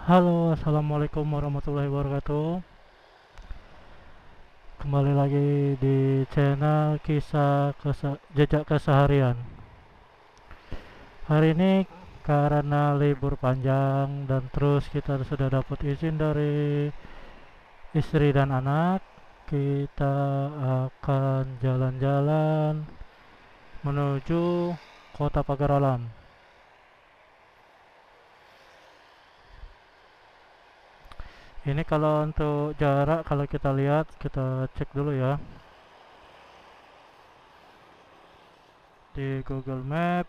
Halo, assalamualaikum warahmatullahi wabarakatuh. Kembali lagi di channel jejak keseharian. Hari ini karena libur panjang dan terus kita sudah dapat izin dari istri dan anak, kita akan jalan-jalan menuju Kota Pagar Alam. Ini kalau untuk jarak, kalau kita lihat, kita cek dulu ya di Google Map.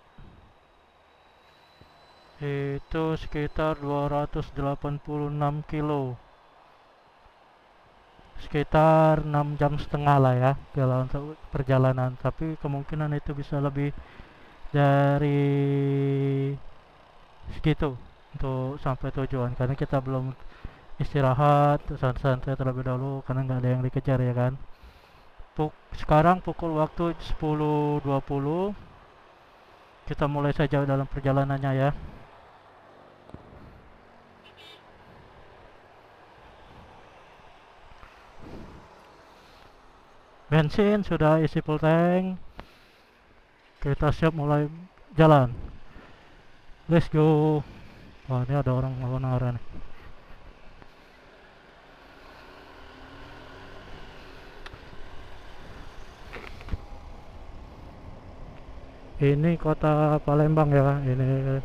Itu sekitar 286 kilo, sekitar 6,5 jam lah ya kalau untuk perjalanan, tapi kemungkinan itu bisa lebih dari segitu untuk sampai tujuan, karena kita belum istirahat santai-santai terlebih dahulu karena nggak ada yang dikejar ya kan. Sekarang pukul waktu 10.20, kita mulai saja dalam perjalanannya ya. Bensin sudah isi full tank, kita siap mulai jalan. Let's go. Wah, ini ada orang lawan arah nih. Ini kota Palembang ya. Ini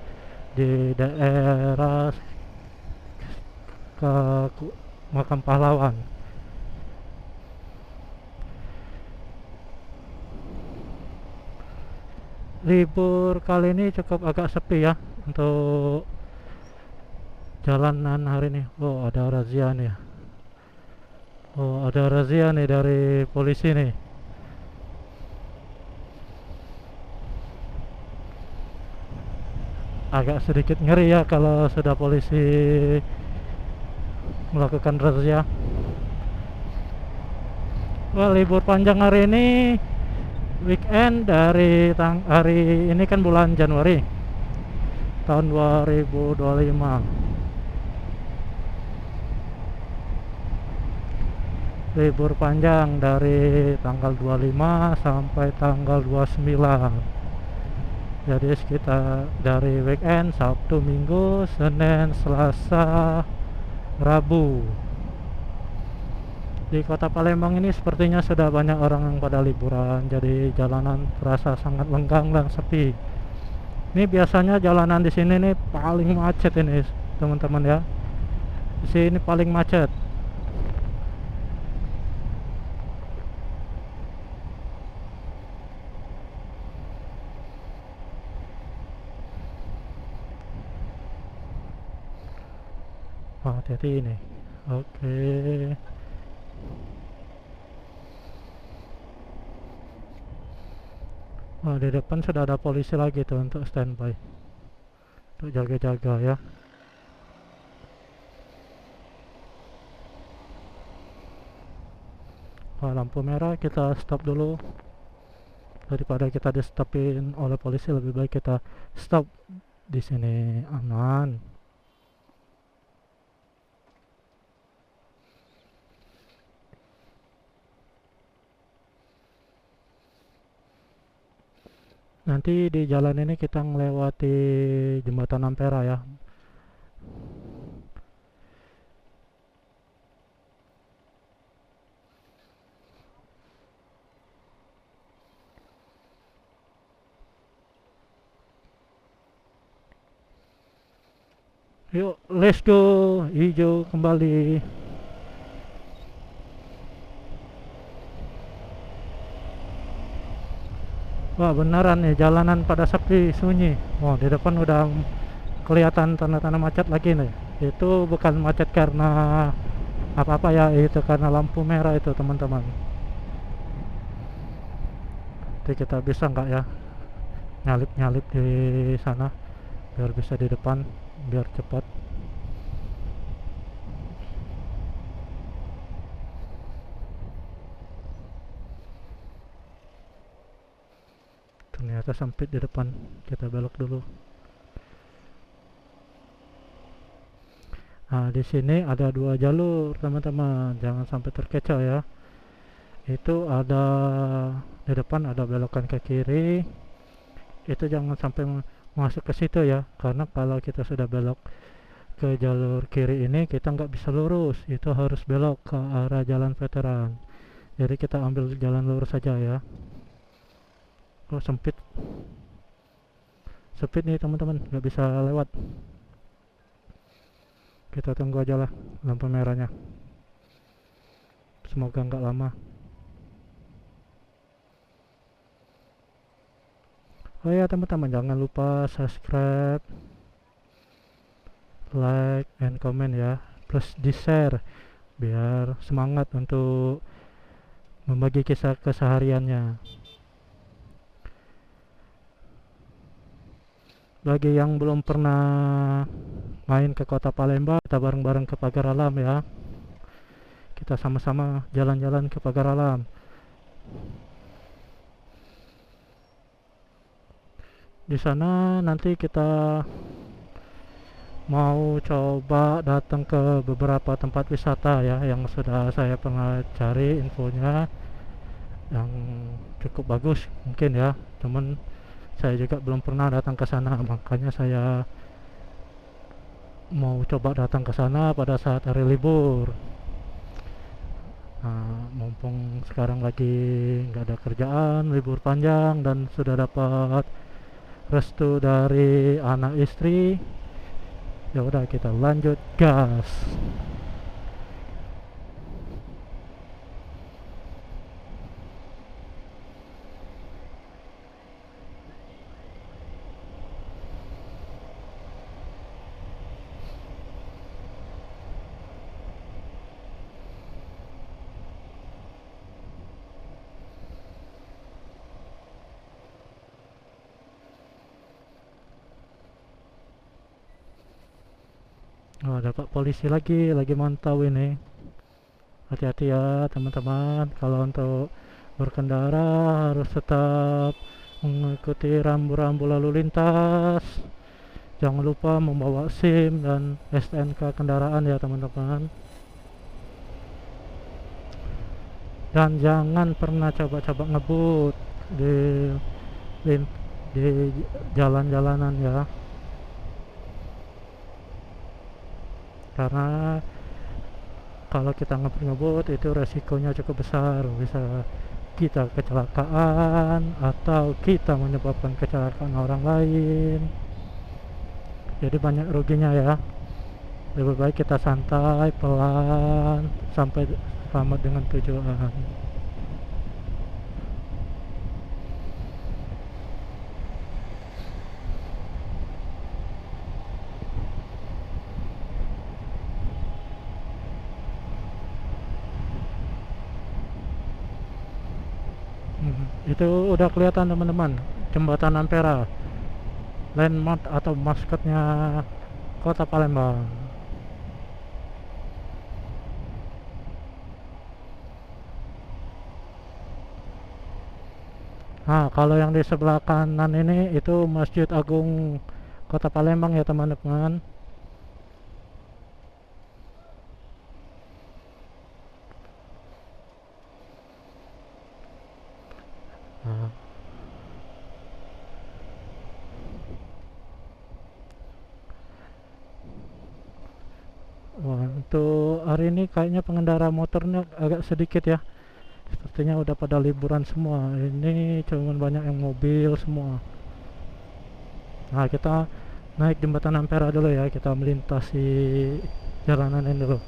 di daerah ke Makam Pahlawan. Libur kali ini cukup agak sepi ya untuk jalanan hari ini. Oh, ada razia nih. Oh, ada razia nih dari polisi nih. Agak sedikit ngeri ya kalau sudah polisi melakukan razia. Wah, libur panjang hari ini weekend dari hari ini kan bulan Januari tahun 2025. Libur panjang dari tanggal 25 sampai tanggal 29. Jadi sekitar dari weekend Sabtu, Minggu, Senin, Selasa, Rabu. Di kota Palembang ini sepertinya sudah banyak orang yang pada liburan, jadi jalanan terasa sangat lenggang dan sepi. Ini biasanya jalanan di sini nih paling macet ini, teman-teman ya. Di sini paling macet. Wah, hati-hati ini. Oke. Wah, di depan sudah ada polisi lagi tuh untuk standby, untuk jaga-jaga ya. Wah, lampu merah, kita stop dulu. Daripada kita di stopin oleh polisi, lebih baik kita stop di sini, aman. Nanti di jalan ini kita melewati jembatan Ampera ya. Yuk, let's go. Hijau kembali. Wah, beneran nih jalanan pada sepi, sunyi. Wah, di depan udah kelihatan tanda-tanda macet lagi nih. Itu bukan macet karena apa-apa ya, itu karena lampu merah itu, teman-teman. Jadi kita bisa nggak ya nyalip-nyalip di sana biar bisa di depan, biar cepat. Ternyata sempit di depan, kita belok dulu. Nah, di sini ada dua jalur, teman-teman. Jangan sampai terkecoh ya. Itu ada di depan ada belokan ke kiri. Itu jangan sampai masuk ke situ ya. Karena kalau kita sudah belok ke jalur kiri ini, kita nggak bisa lurus. Itu harus belok ke arah jalan veteran. Jadi kita ambil jalan lurus saja ya. Oh, sempit. Sempit nih teman-teman, nggak bisa lewat. Kita tunggu aja lah lampu merahnya. Semoga nggak lama. Oh ya teman-teman, jangan lupa subscribe, like, and comment ya. Plus di share biar semangat untuk membagi kisah kesehariannya. Bagi yang belum pernah main ke kota Palembang, kita bareng-bareng ke Pagar Alam ya. Kita sama-sama jalan-jalan ke Pagar Alam. Di sana nanti kita mau coba datang ke beberapa tempat wisata ya yang sudah saya pernah cari infonya, yang cukup bagus mungkin ya. Cuman saya juga belum pernah datang ke sana, makanya saya mau coba datang ke sana pada saat hari libur. Nah, mumpung sekarang lagi nggak ada kerjaan, libur panjang, dan sudah dapat restu dari anak istri, ya udah kita lanjut gas. Oh, dapat polisi lagi mantau ini. Hati-hati ya teman-teman, kalau untuk berkendara harus tetap mengikuti rambu-rambu lalu lintas. Jangan lupa membawa SIM dan STNK kendaraan ya teman-teman. Dan jangan pernah coba-coba ngebut di di jalan-jalanan ya. Karena kalau kita ngebut itu resikonya cukup besar, bisa kita kecelakaan atau kita menyebabkan kecelakaan orang lain. Jadi banyak ruginya ya. Lebih baik kita santai, pelan, sampai selamat dengan tujuan. Itu udah kelihatan teman-teman, jembatan Ampera, landmark atau maskotnya kota Palembang. Nah, kalau yang di sebelah kanan ini itu Masjid Agung Kota Palembang ya teman-teman. Nah, wah, untuk hari ini kayaknya pengendara motornya agak sedikit ya. Sepertinya udah pada liburan semua. Ini cuman banyak yang mobil semua. Nah, kita naik jembatan Ampera dulu ya. Kita melintasi jalanan ini dulu.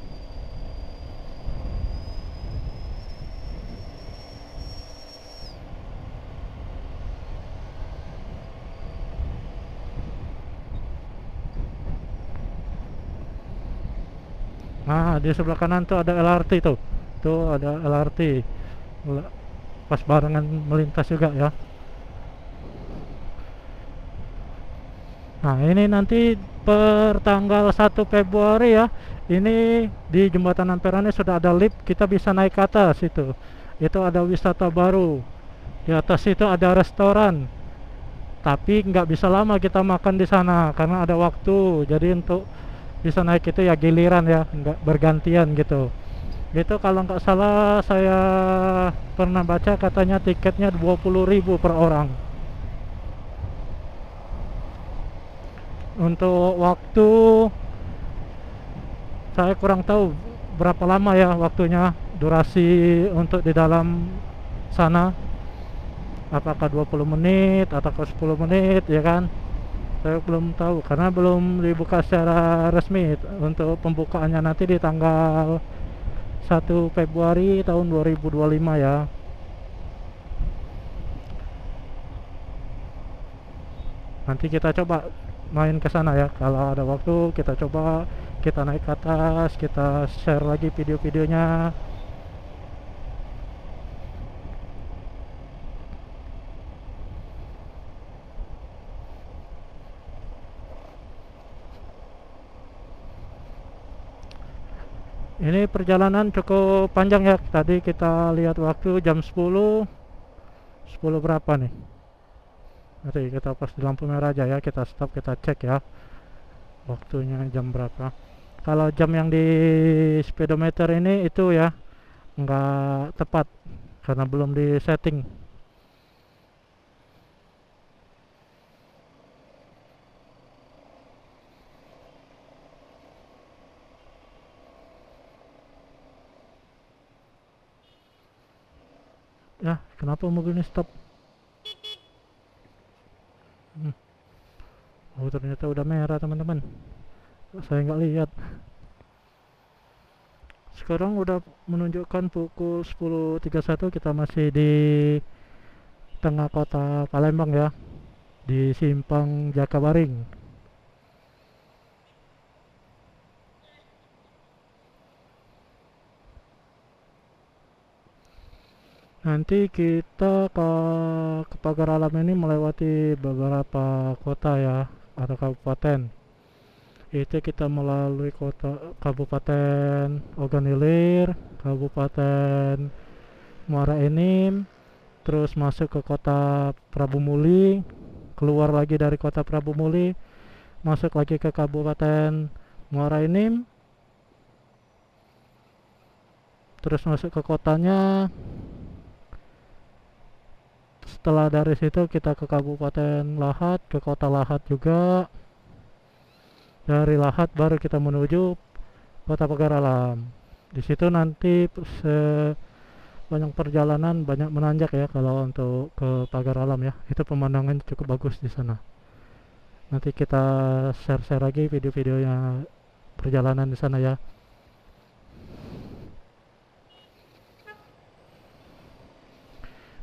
Nah, di sebelah kanan tuh ada LRT tuh. Tuh ada LRT. Pas barengan melintas juga ya. Nah, ini nanti per tanggal 1 Februari ya. Ini di Jembatan Ampera ini sudah ada lift, kita bisa naik ke atas itu. Itu ada wisata baru. Di atas itu ada restoran. Tapi nggak bisa lama kita makan di sana karena ada waktu. Jadi untuk bisa naik itu ya giliran ya, nggak bergantian gitu. Itu kalau nggak salah saya pernah baca katanya tiketnya 20.000 per orang. Untuk waktu saya kurang tahu berapa lama ya waktunya, durasi untuk di dalam sana, apakah 20 menit atau 10 menit ya kan. Saya belum tahu karena belum dibuka secara resmi. Untuk pembukaannya nanti di tanggal 1 Februari tahun 2025 ya. Nanti kita coba main ke sana ya. Kalau ada waktu kita coba, kita naik ke atas, kita share lagi video-videonya. Ini perjalanan cukup panjang ya. Tadi kita lihat waktu jam 10. 10 berapa nih? Nanti kita pas di lampu merah aja ya, kita stop, kita cek ya waktunya jam berapa. Kalau jam yang di speedometer ini itu ya nggak tepat karena belum di setting. Ya, kenapa mobil ini stop? Hmm. Oh, ternyata udah merah teman-teman. Saya nggak lihat. Sekarang udah menunjukkan pukul 10.31, kita masih di tengah kota Palembang ya, di Simpang Jakabaring. Nanti kita ke Pagar Alam ini melewati beberapa kota ya, atau kabupaten. Itu kita melalui kota Kabupaten Ogan Ilir, Kabupaten Muara Enim, terus masuk ke kota Prabu Muli, keluar lagi dari kota Prabu Muli, masuk lagi ke Kabupaten Muara Enim, terus masuk ke kotanya. Setelah dari situ kita ke Kabupaten Lahat, ke kota Lahat juga. Dari Lahat baru kita menuju kota Pagar Alam. Di situ nanti sepanjang perjalanan banyak menanjak ya kalau untuk ke Pagar Alam ya. Itu pemandangan cukup bagus di sana. Nanti kita share-share lagi video-videonya perjalanan di sana ya.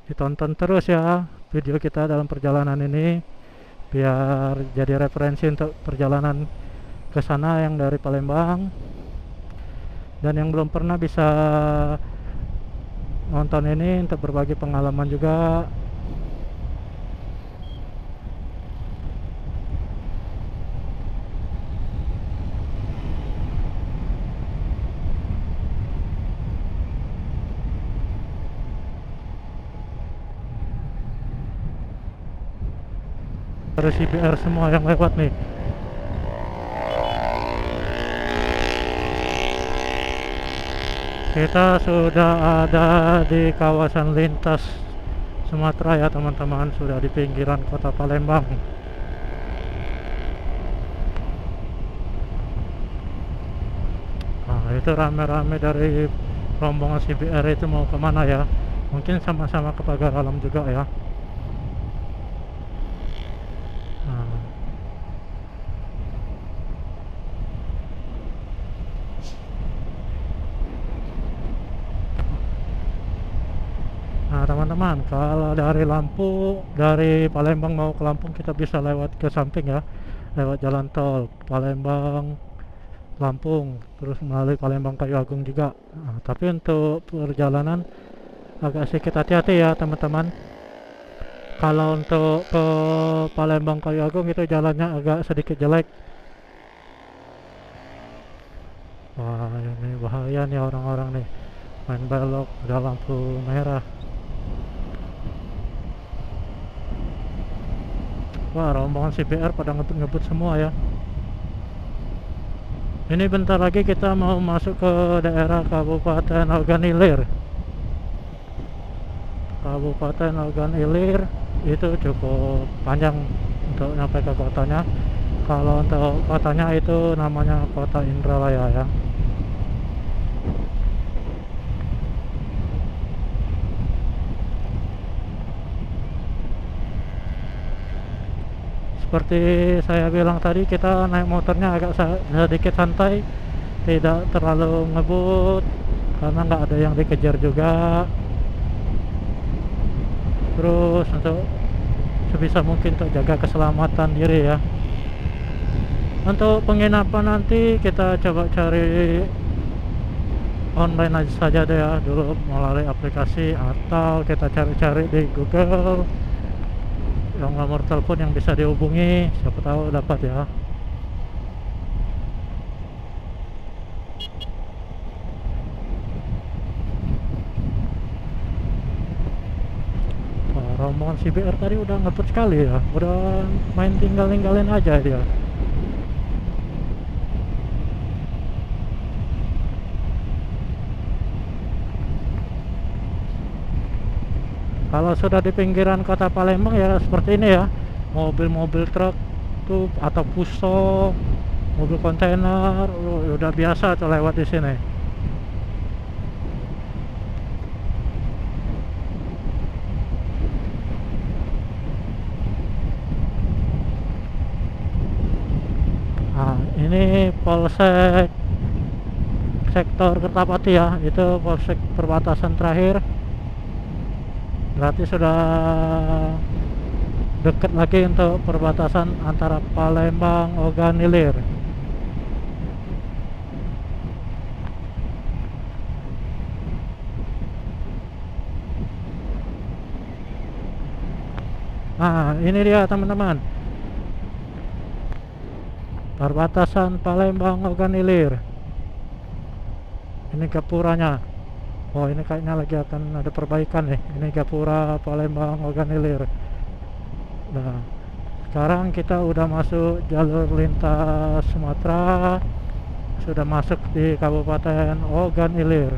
Ditonton terus ya video kita dalam perjalanan ini biar jadi referensi untuk perjalanan ke sana yang dari Palembang, dan yang belum pernah bisa nonton ini untuk berbagi pengalaman juga. Dari CBR semua yang lewat nih. Kita sudah ada di kawasan lintas Sumatera ya teman-teman, sudah di pinggiran kota Palembang. Nah, itu rame-rame dari rombongan CBR itu mau kemana ya? Mungkin sama-sama ke Pagar Alam juga ya. Nah teman-teman, kalau dari Palembang mau ke Lampung kita bisa lewat ke samping ya, lewat jalan tol Palembang Lampung, terus melalui Palembang Kayu Agung juga. Nah, tapi untuk perjalanan agak sedikit hati-hati ya teman-teman. Kalau untuk ke Palembang Kayu Agung itu jalannya agak sedikit jelek. Wah ini bahaya nih orang-orang nih, main belok udah lampu merah. Wah rombongan CBR pada ngebut-ngebut semua ya. Ini bentar lagi kita mau masuk ke daerah Kabupaten Ogan Ilir. Kabupaten Ogan Ilir itu cukup panjang untuk nyampe ke kotanya. Kalau untuk kotanya itu namanya Kota Indralaya ya. Seperti saya bilang tadi, kita naik motornya agak sedikit santai, tidak terlalu ngebut karena nggak ada yang dikejar juga. Terus untuk sebisa mungkin untuk jaga keselamatan diri ya. Untuk penginapan nanti kita coba cari online aja saja deh ya, dulu melalui aplikasi, atau kita cari-cari di Google yang nomor telepon yang bisa dihubungi, siapa tahu dapat ya. Wah, rombongan CBR tadi udah ngebut sekali ya, udah main tinggal-tinggalin aja dia. Kalau sudah di pinggiran kota Palembang ya seperti ini ya, mobil-mobil truk tuh atau puso, mobil kontainer, udah biasa tuh lewat di sini. Nah, ini Polsek sektor Kertapati ya, itu polsek perbatasan terakhir. Berarti sudah dekat lagi untuk perbatasan antara Palembang Ogan Ilir. Nah, ini dia teman-teman, perbatasan Palembang Ogan Ilir. Ini gapuranya. Oh, ini kayaknya lagi akan ada perbaikan nih. Ini Gapura Palembang Ogan Ilir. Nah, sekarang kita udah masuk jalur lintas Sumatera, sudah masuk di Kabupaten Ogan Ilir.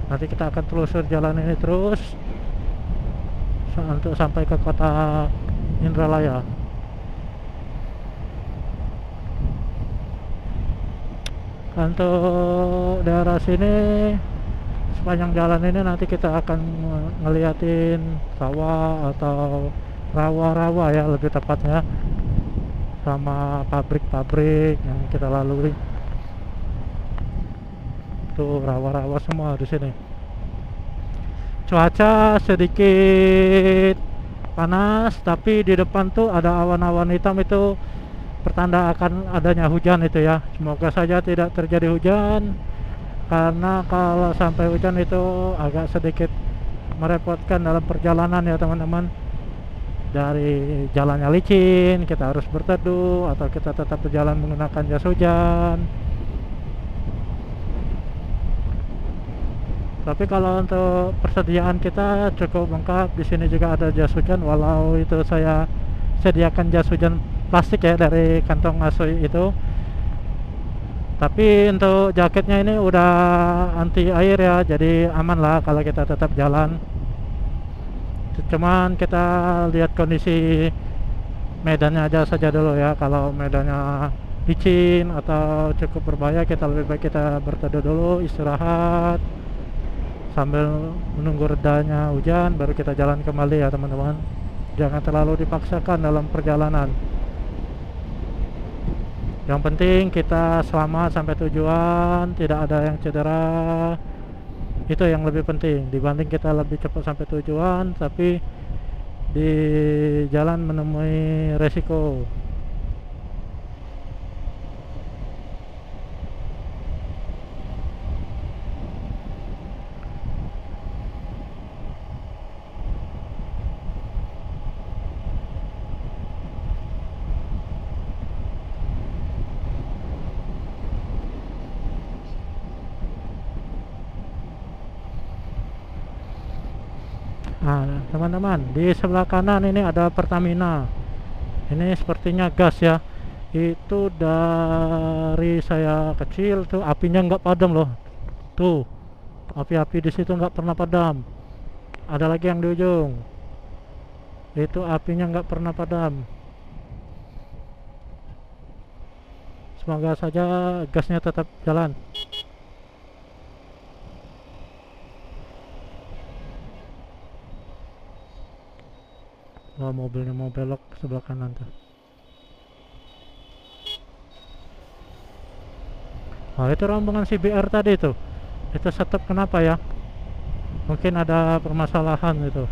Nanti kita akan telusur jalan ini terus untuk sampai ke kota Indralaya. Untuk daerah sini, sepanjang jalan ini nanti kita akan ngeliatin sawah atau rawa-rawa ya lebih tepatnya, sama pabrik-pabrik yang kita lalui. Tuh rawa-rawa semua di sini. Cuaca sedikit panas, tapi di depan tuh ada awan-awan hitam, itu pertanda akan adanya hujan itu ya. Semoga saja tidak terjadi hujan, karena kalau sampai hujan itu agak sedikit merepotkan dalam perjalanan ya teman-teman. Dari jalannya licin, kita harus berteduh, atau kita tetap berjalan menggunakan jas hujan. Tapi kalau untuk persediaan kita cukup lengkap. Di sini juga ada jas hujan, walau itu saya sediakan jas hujan plastik ya dari kantong Asoi itu. Tapi untuk jaketnya ini udah anti air ya, jadi aman lah kalau kita tetap jalan. Cuman kita lihat kondisi medannya aja saja dulu ya. Kalau medannya licin atau cukup berbahaya, kita lebih baik kita berteduh dulu, istirahat sambil menunggu redanya hujan, baru kita jalan kembali ya teman-teman. Jangan terlalu dipaksakan dalam perjalanan. Yang penting kita selamat sampai tujuan, tidak ada yang cedera. Itu yang lebih penting dibanding kita lebih cepat sampai tujuan tapi di jalan menemui resiko. Nah, teman-teman, di sebelah kanan ini ada Pertamina. Ini sepertinya gas ya. Itu dari saya kecil tuh apinya nggak padam loh. Tuh, api-api di situ nggak pernah padam. Ada lagi yang di ujung. Itu apinya nggak pernah padam. Semoga saja gasnya tetap jalan. Wah, mobilnya mau belok ke sebelah kanan tuh. Nah, itu rombongan CBR tadi tuh. Itu stop kenapa ya? Mungkin ada permasalahan itu.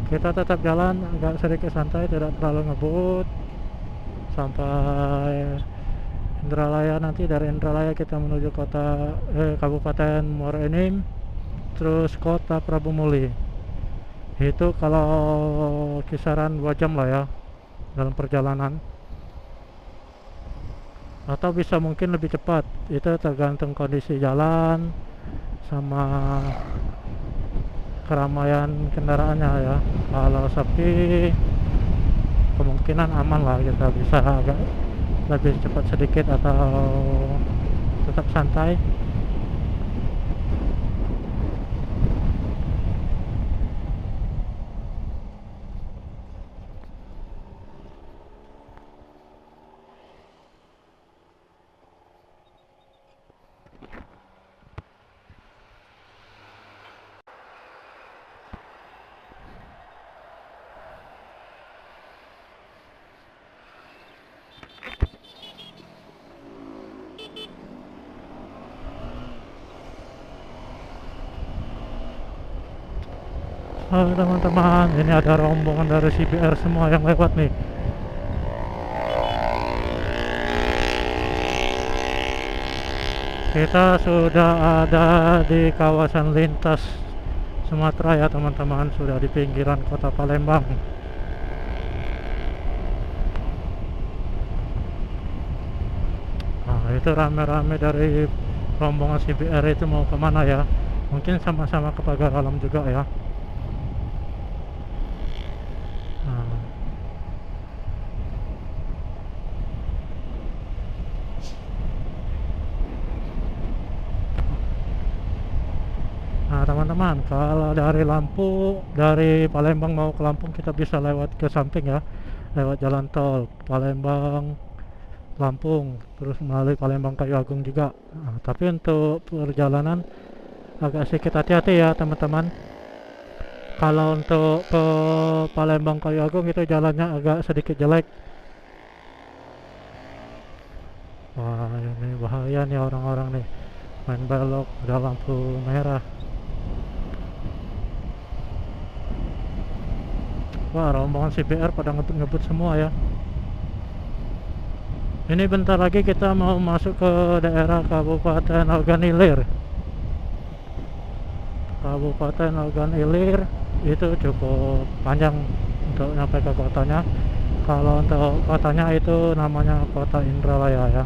Kita tetap jalan agak sedikit santai, tidak terlalu ngebut sampai Indralaya. Nanti dari Indralaya kita menuju Kabupaten Muara Enim, terus kota Prabu Muli. Itu kalau kisaran 2 jam lah ya dalam perjalanan, atau bisa mungkin lebih cepat. Itu tergantung kondisi jalan sama keramaian kendaraannya ya. Kalau sepi kemungkinan aman lah, kita bisa agak lebih cepat sedikit atau tetap santai. Halo teman-teman, ini ada rombongan dari CBR semua yang lewat nih. Kita sudah ada di kawasan lintas Sumatera ya teman-teman, sudah di pinggiran kota Palembang. Nah, itu rame-rame dari rombongan CBR itu mau kemana ya? Mungkin sama-sama ke Pagar Alam juga ya. Nah, Nah teman-teman, kalau dari Palembang mau ke Lampung, kita bisa lewat ke samping ya, lewat jalan tol Palembang Lampung, terus melalui Palembang Kayu Agung juga. Nah, tapi untuk perjalanan agak sedikit hati-hati ya teman-teman. Kalau untuk ke Palembang Kayu Agung itu jalannya agak sedikit jelek. Wah, ini bahaya nih orang-orang nih, main belok udah lampu merah. Wah, rombongan CBR pada ngebut-ngebut semua ya. Ini bentar lagi kita mau masuk ke daerah Kabupaten Ogan Ilir. Kabupaten Ogan Ilir itu cukup panjang untuk nyampe ke kotanya. Kalau untuk kotanya itu namanya Kota Indralaya ya.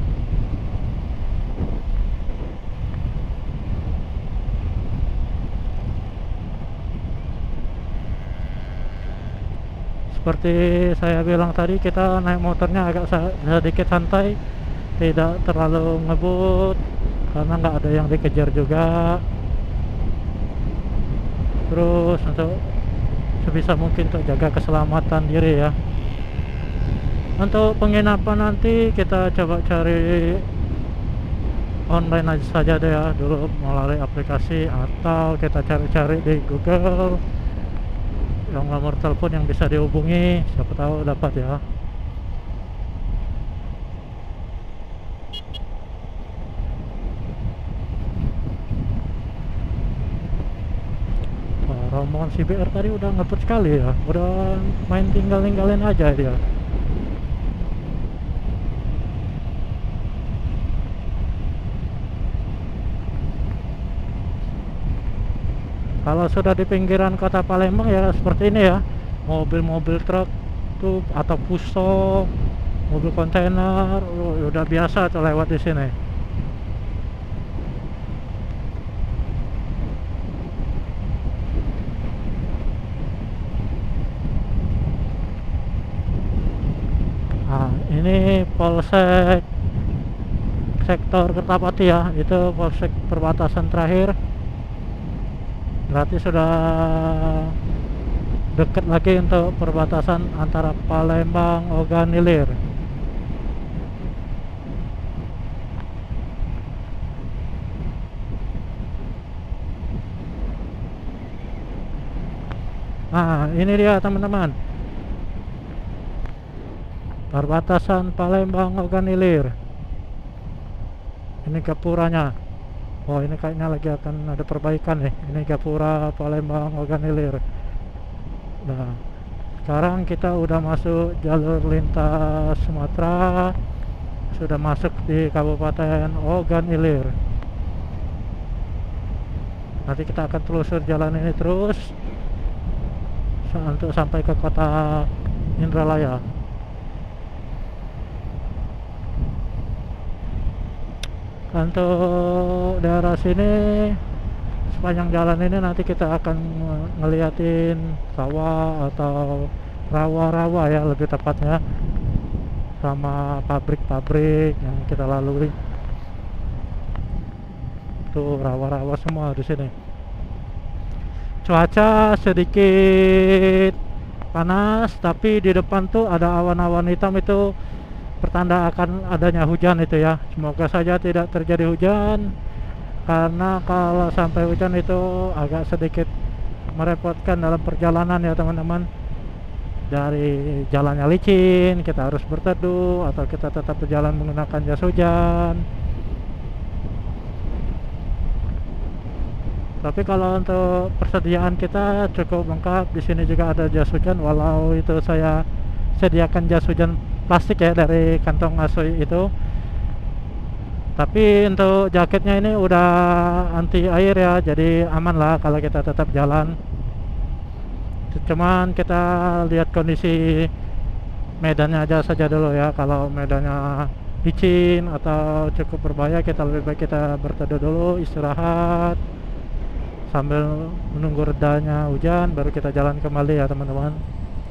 Seperti saya bilang tadi, kita naik motornya agak sedikit santai, tidak terlalu ngebut karena nggak ada yang dikejar juga. Terus untuk sebisa mungkin untuk jaga keselamatan diri ya. Untuk penginapan nanti kita coba cari online aja saja deh ya, dulu melalui aplikasi, atau kita cari-cari di Google yang nomor telepon yang bisa dihubungi, siapa tahu dapat ya. Wah, rombongan CBR tadi udah ngebut sekali ya, udah main tinggal-tinggalin aja dia. Kalau sudah di pinggiran kota Palembang ya seperti ini ya, mobil-mobil truk tuh atau pusok, mobil kontainer, udah biasa tuh lewat di sini. Nah, ini Polsek sektor Kertapati ya, itu polsek perbatasan terakhir. Berarti sudah dekat lagi untuk perbatasan antara Palembang Ogan Ilir. Nah, ini dia teman-teman, perbatasan Palembang Ogan Ilir. Ini gapuranya. Oh, ini kayaknya lagi akan ada perbaikan nih. Ini gapura Palembang Ogan Ilir. Nah, sekarang kita udah masuk jalur lintas Sumatera, sudah masuk di Kabupaten Ogan Ilir. Nanti kita akan telusur jalan ini terus untuk sampai ke kota Indralaya. Untuk daerah sini, sepanjang jalan ini nanti kita akan ngeliatin sawah atau rawa-rawa ya lebih tepatnya, sama pabrik-pabrik yang kita lalui. Tuh rawa-rawa semua di sini. Cuaca sedikit panas, tapi di depan tuh ada awan-awan hitam, itu pertanda akan adanya hujan itu ya. Semoga saja tidak terjadi hujan, karena kalau sampai hujan itu agak sedikit merepotkan dalam perjalanan ya teman-teman. Dari jalannya licin, kita harus berteduh atau kita tetap berjalan menggunakan jas hujan. Tapi kalau untuk persediaan kita cukup lengkap. Di sini juga ada jas hujan, walau itu saya sediakan jas hujan plastik ya dari kantong Asoi itu. Tapi untuk jaketnya ini udah anti air ya, jadi aman lah kalau kita tetap jalan. Cuman kita lihat kondisi medannya aja saja dulu ya. Kalau medannya licin atau cukup berbahaya, kita lebih baik kita berteduh dulu, istirahat sambil menunggu redanya hujan, baru kita jalan kembali ya teman-teman.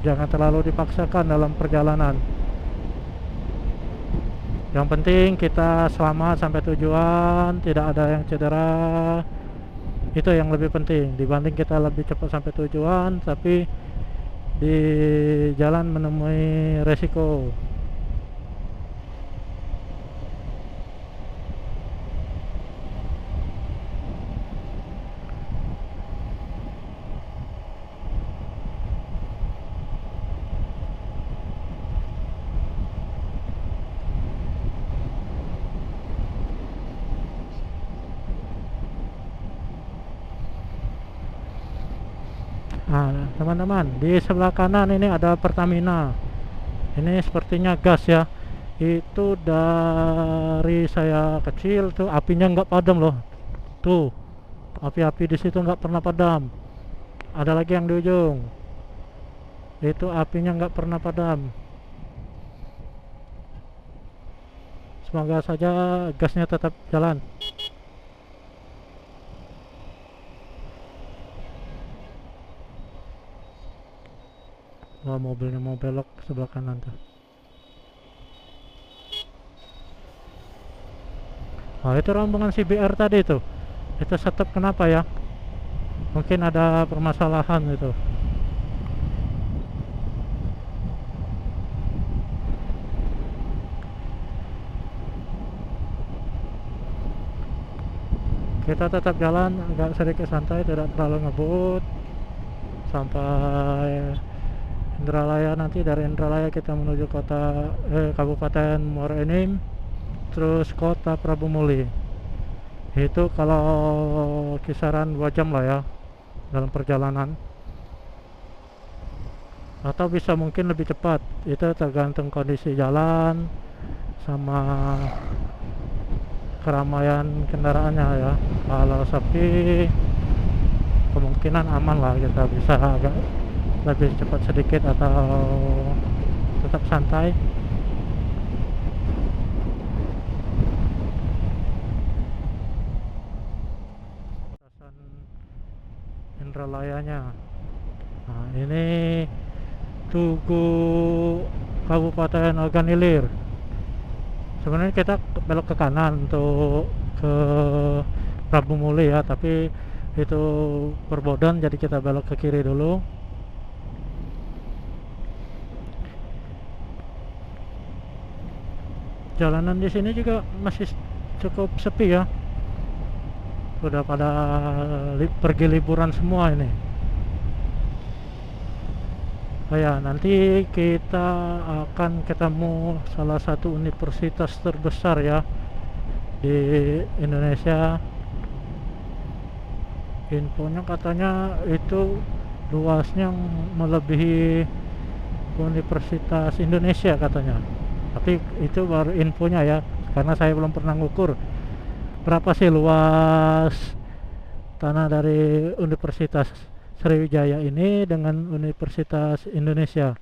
Jangan terlalu dipaksakan dalam perjalanan. Yang penting kita selamat sampai tujuan, tidak ada yang cedera. Itu yang lebih penting dibanding kita lebih cepat sampai tujuan tapi di jalan menemui resiko. Nah, teman-teman, di sebelah kanan ini ada Pertamina. Ini sepertinya gas ya. Itu dari saya kecil tuh apinya nggak padam loh. Tuh, api-api di situ nggak pernah padam. Ada lagi yang di ujung. Itu apinya nggak pernah padam. Semoga saja gasnya tetap jalan. Wah, mobilnya mau belok sebelah kanan tuh. Oh, itu rombongan CBR tadi tuh. Itu stop kenapa ya? Mungkin ada permasalahan itu. Kita tetap jalan agak sedikit santai, tidak terlalu ngebut sampai Indralaya. Nanti dari Indralaya kita menuju Kabupaten Muara Enim, terus kota Prabu Muli. Itu kalau kisaran 2 jam lah ya dalam perjalanan, atau bisa mungkin lebih cepat. Itu tergantung kondisi jalan sama keramaian kendaraannya ya. Kalau sepi kemungkinan aman lah, kita bisa agak lebih cepat sedikit atau tetap santai. Stasiun Indralayanya. Nah, ini Tugu Kabupaten Ogan Ilir. Sebenarnya kita belok ke kanan untuk ke Prabu Muli ya, tapi itu perbodan jadi kita belok ke kiri dulu. Jalanan di sini juga masih cukup sepi ya. Sudah pada pergi liburan semua ini. Oh ya, nanti kita akan ketemu salah satu universitas terbesar ya di Indonesia. Infonya katanya itu luasnya melebihi Universitas Indonesia katanya. Tapi itu baru infonya ya, karena saya belum pernah ngukur berapa sih luas tanah dari Universitas Sriwijaya ini dengan Universitas Indonesia.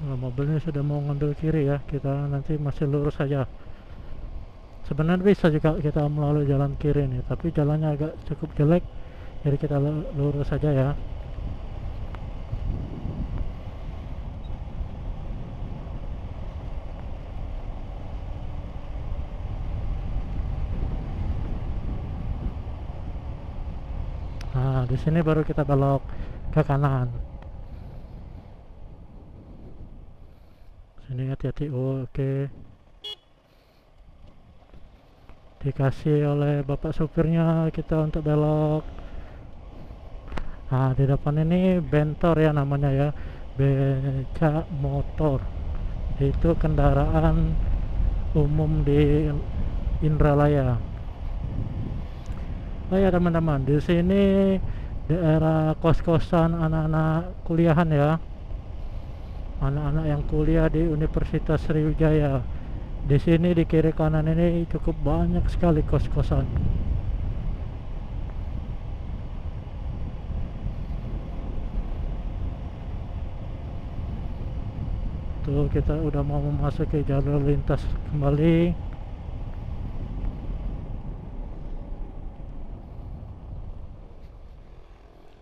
Nah, mobilnya sudah mau ngambil kiri ya, kita nanti masih lurus saja. Sebenarnya bisa juga kita melalui jalan kiri nih, tapi jalannya agak cukup jelek, jadi kita lurus saja ya. Nah, di sini baru kita belok ke kanan. Sini hati-hati. Oh, oke. Dikasih oleh bapak supirnya kita untuk belok. Nah, di depan ini bentor ya namanya ya, beca motor. Itu kendaraan umum di Indralaya. Oh ya teman-teman, di sini daerah kos-kosan anak-anak kuliahan ya, anak-anak yang kuliah di Universitas Sriwijaya. Di sini di kiri kanan ini cukup banyak sekali kos-kosan. Tuh kita udah mau memasuki jalur lintas kembali.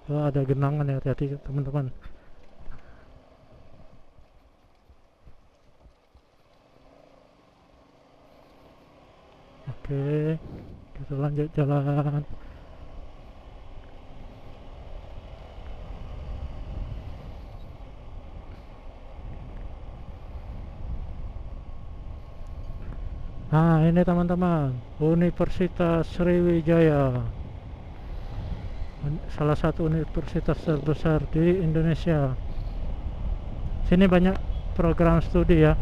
Oh, ada genangan ya, hati-hati teman-teman. Oke, kita lanjut jalan. Nah, ini teman-teman, Universitas Sriwijaya, salah satu universitas terbesar di Indonesia. Sini banyak program studi ya.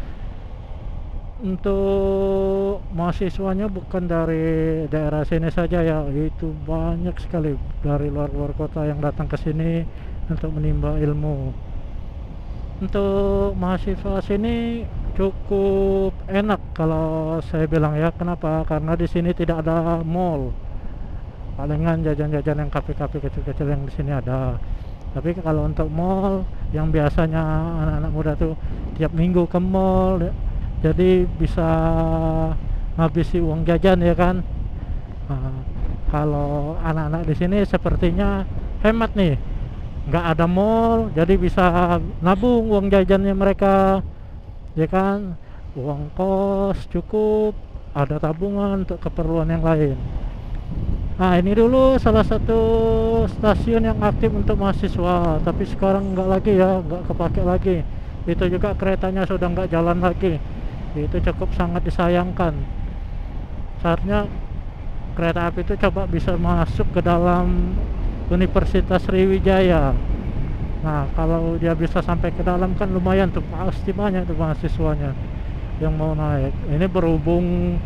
Untuk mahasiswanya bukan dari daerah sini saja ya, itu banyak sekali dari luar kota yang datang ke sini untuk menimba ilmu. Untuk mahasiswa sini cukup enak kalau saya bilang ya. Kenapa? Karena di sini tidak ada mall. Palingan jajan-jajan yang kafe-kafe kecil-kecil yang di sini ada. Tapi kalau untuk mall yang biasanya anak-anak muda tuh tiap minggu ke mall, jadi bisa ngabisi uang jajan ya kan. Nah, kalau anak-anak di sini sepertinya hemat nih, nggak ada mall, jadi bisa nabung uang jajannya mereka ya kan. Uang kos cukup, ada tabungan untuk keperluan yang lain. Nah, ini dulu salah satu stasiun yang aktif untuk mahasiswa, tapi sekarang nggak lagi ya, nggak kepake lagi. Itu juga keretanya sudah nggak jalan lagi. Itu cukup sangat disayangkan. Seharusnya kereta api itu coba bisa masuk ke dalam Universitas Sriwijaya. Nah, kalau dia bisa sampai ke dalam kan lumayan tuh, pasti banyak tuh mahasiswanya yang mau naik. Ini berhubung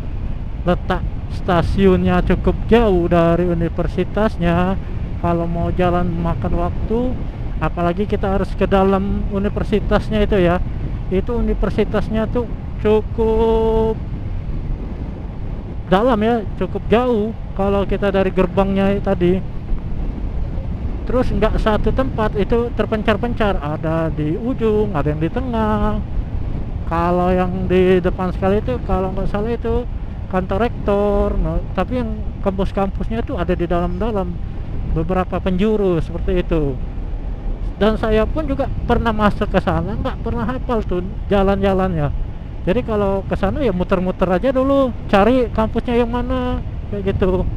letak stasiunnya cukup jauh dari universitasnya, kalau mau jalan makan waktu, apalagi kita harus ke dalam universitasnya itu ya. Itu universitasnya tuh cukup dalam ya, cukup jauh kalau kita dari gerbangnya tadi. Terus nggak satu tempat, itu terpencar-pencar, ada di ujung, ada yang di tengah. Kalau yang di depan sekali itu kalau nggak salah itu kantor rektor. Nah, tapi yang kampus-kampusnya itu ada di dalam-dalam beberapa penjuru seperti itu. Dan saya pun juga pernah masuk ke sana, nggak pernah hafal tuh jalan-jalannya. Jadi kalau ke sana ya muter-muter aja dulu, cari kampusnya yang mana, kayak gitu.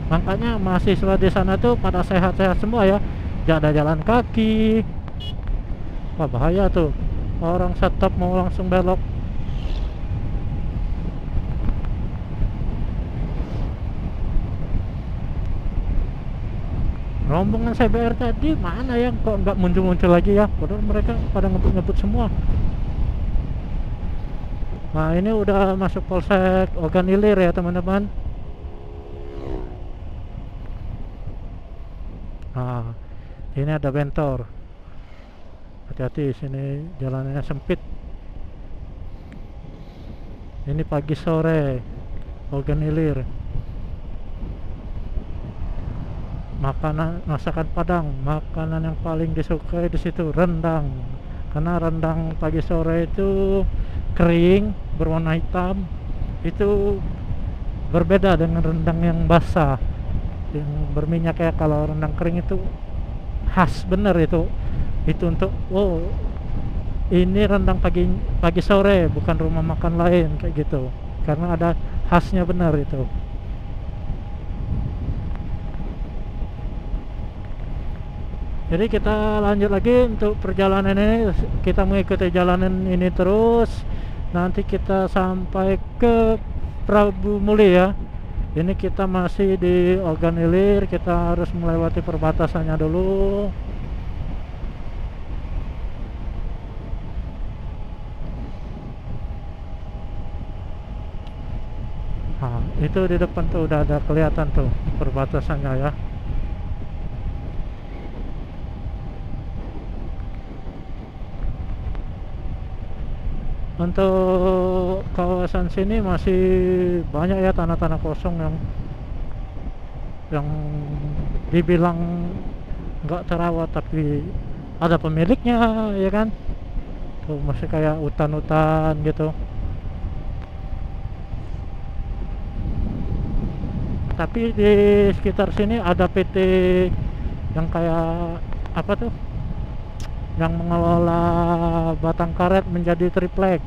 Makanya mahasiswa di sana tuh pada sehat-sehat semua ya. Gak ada jalan kaki. Wah, bahaya tuh. Orang stop mau langsung belok. Rombongan CBR tadi mana ya? Kok nggak muncul-muncul lagi ya? Padahal mereka pada ngebut-ngebut semua. Nah, ini udah masuk Polsek Ogan Ilir ya teman-teman. Nah, ini ada bentor. Hati-hati, sini jalannya sempit. Ini pagi sore Ogan Ilir. Makanan masakan Padang, makanan yang paling disukai di situ rendang. Karena rendang pagi sore itu kering, berwarna hitam. Itu berbeda dengan rendang yang basah, yang berminyak. Ya kalau rendang kering itu khas bener itu untuk ini rendang pagi pagi sore, bukan rumah makan lain kayak gitu, karena ada khasnya bener itu. Jadi kita lanjut lagi untuk perjalanan ini. Kita mengikuti jalanan ini terus, nanti kita sampai ke Prabu Muli ya. Ini kita masih di Ogan Ilir, kita harus melewati perbatasannya dulu. Nah, itu di depan tuh udah ada kelihatan tuh perbatasannya ya. Untuk kawasan sini masih banyak ya tanah-tanah kosong yang dibilang nggak terawat tapi ada pemiliknya ya kan. Tuh masih kayak hutan-hutan gitu. Tapi di sekitar sini ada PT yang kayak apa tuh, yang mengelola batang karet menjadi triplek.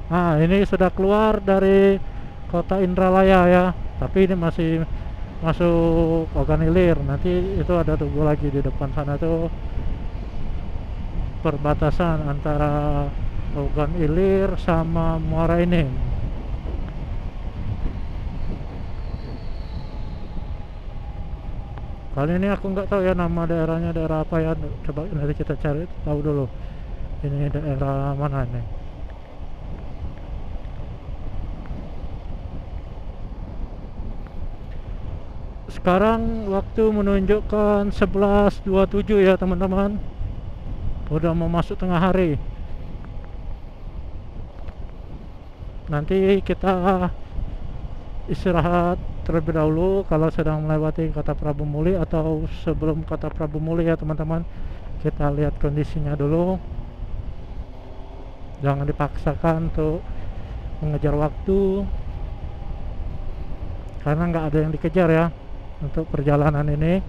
Nah, ini sudah keluar dari kota Indralaya ya, tapi ini masih masuk Ogan Ilir. Nanti itu ada tugu lagi di depan sana tuh, perbatasan antara Ogan Ilir sama Muara Enim. Kali ini aku nggak tahu ya nama daerahnya daerah apa ya. Coba nanti kita cari tahu dulu. Ini daerah mana nih? Sekarang waktu menunjukkan 11.27 ya teman-teman. Udah mau masuk tengah hari. Nanti kita istirahat terlebih dahulu kalau sedang melewati kota Prabu Muli, atau sebelum kota Prabu Muli ya teman-teman. Kita lihat kondisinya dulu, jangan dipaksakan untuk mengejar waktu, karena nggak ada yang dikejar ya. Untuk perjalanan ini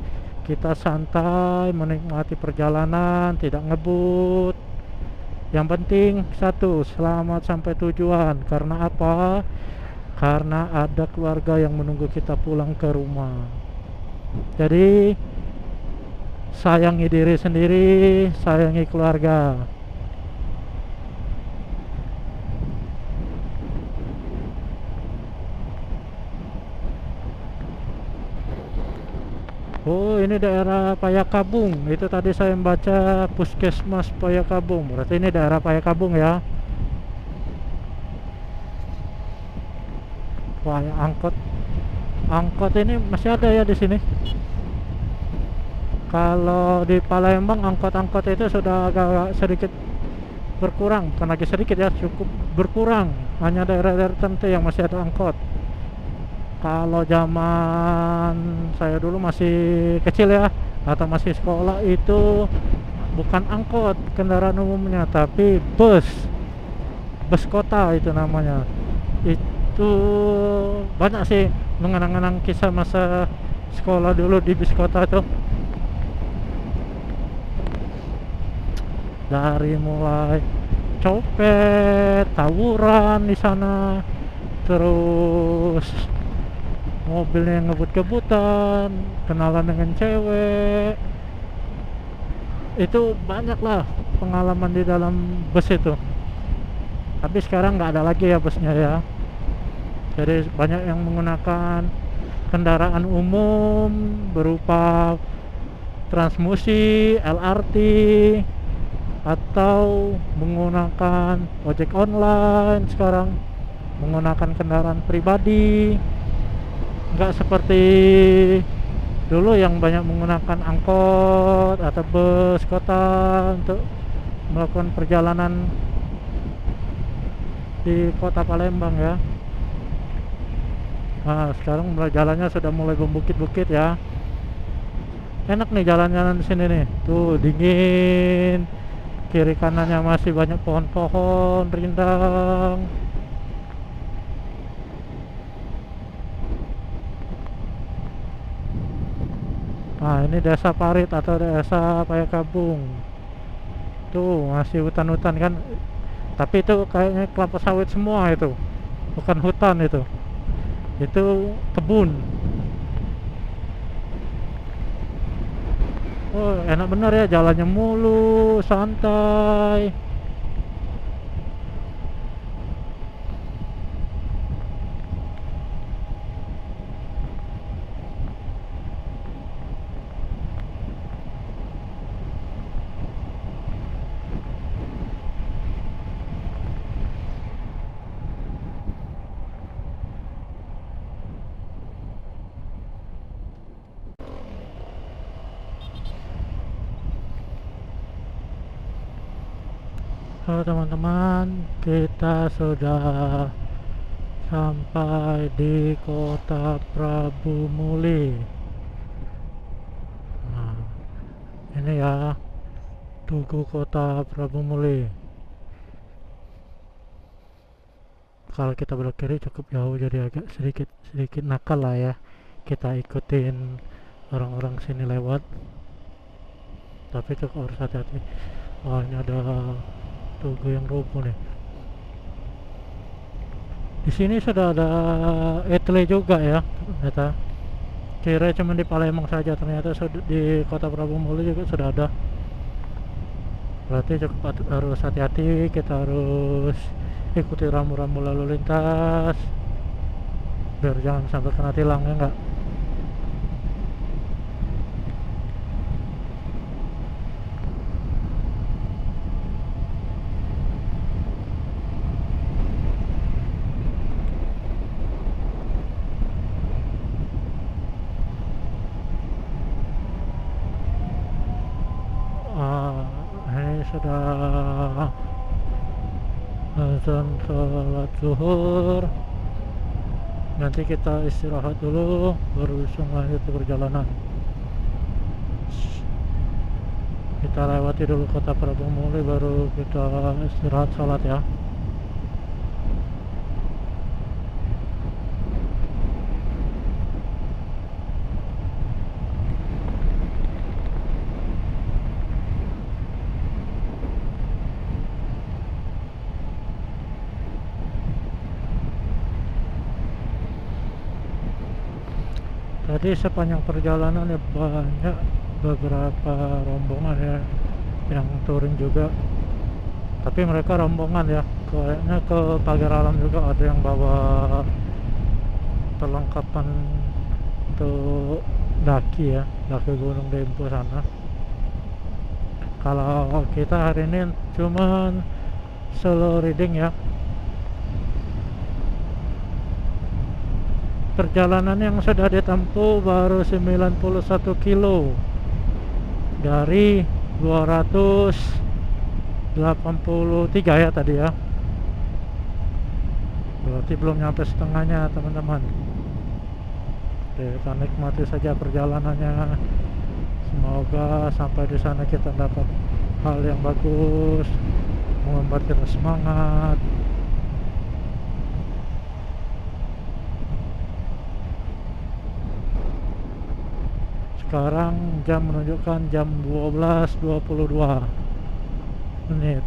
kita santai menikmati perjalanan, tidak ngebut. Yang penting satu, selamat sampai tujuan. Karena apa? Karena ada keluarga yang menunggu kita pulang ke rumah. Jadi sayangi diri sendiri, sayangi keluarga. Oh, ini daerah Payakabung. Itu tadi saya membaca Puskesmas Payakabung. Berarti ini daerah Payakabung ya. Wah, angkot ini masih ada ya di sini. Kalau di Palembang angkot-angkot itu sudah agak sedikit berkurang, bukan lagi sedikit ya, cukup berkurang. Hanya daerah-daerah tertentu yang masih ada angkot. Kalau zaman saya dulu masih kecil ya, atau masih sekolah, itu bukan angkot kendaraan umumnya, tapi bus kota itu namanya. Itu banyak sih mengenang-kenang kisah masa sekolah dulu di bis kota tuh. Dari mulai copet, tawuran di sana, terus mobilnya yang ngebut-ngebutan, kenalan dengan cewek, itu banyak lah pengalaman di dalam bus itu. Tapi sekarang nggak ada lagi ya busnya ya, jadi banyak yang menggunakan kendaraan umum berupa transmusi, LRT, atau menggunakan ojek online. Sekarang menggunakan kendaraan pribadi, nggak seperti dulu yang banyak menggunakan angkot atau bus kota untuk melakukan perjalanan di kota Palembang ya. Nah, sekarang jalannya sudah mulai membukit-bukit ya. Enak nih jalan-jalan di sini nih. Tuh dingin. Kiri kanannya masih banyak pohon-pohon rindang. Nah, ini desa Parit atau desa Payakabung. Tuh masih hutan-hutan kan. Tapi itu kayaknya kelapa sawit semua itu. Bukan hutan itu kebun. Oh, enak bener ya, jalannya mulu, santai. Halo teman-teman, kita sudah sampai di kota Prabu Muli. Nah, ini ya, Tugu kota Prabu Muli. Kalau kita belok kiri cukup jauh, jadi agak sedikit nakal lah ya. Kita ikutin orang-orang sini lewat, tapi cukup harus hati-hati. Oh, ini ada tugu yang rubuh nih. Di sini sudah ada etle juga ya, ternyata. Kira cuma di Palembang saja, ternyata di kota Prabu Muli juga sudah ada. Berarti cukup harus hati-hati, kita harus ikuti rambu-rambu lalu lintas biar jangan sampai kena tilang ya enggak. Ini sudah azan sholat zuhur. Nanti kita istirahat dulu, baru bisa lanjut ke perjalanan. Kita lewati dulu kota Prabu Muli, baru kita istirahat sholat ya. Tadi sepanjang perjalanan ya banyak beberapa rombongan ya yang touring juga, tapi mereka rombongan ya, kayaknya ke Pagar Alam juga ada yang bawa perlengkapan untuk daki ya, daki Gunung Dempo sana. Kalau kita hari ini cuman solo riding ya. Perjalanan yang sudah ditempuh baru 91 kilo dari 283 ya tadi ya. Berarti belum nyampe setengahnya teman-teman. Kita nikmati saja perjalanannya. Semoga sampai di sana kita dapat hal yang bagus, membuat kita semangat. Sekarang jam menunjukkan jam 12.22 menit.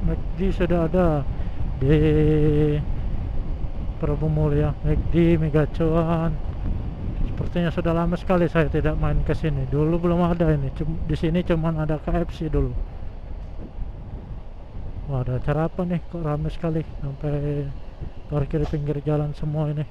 McD sudah ada di Prabu Mulya. McD, Megacuan. Sepertinya sudah lama sekali saya tidak main ke sini. Dulu belum ada ini. Di sini cuman ada KFC dulu. Wah, ada acara apa nih? Kok ramai sekali sampai parkir pinggir jalan semua ini.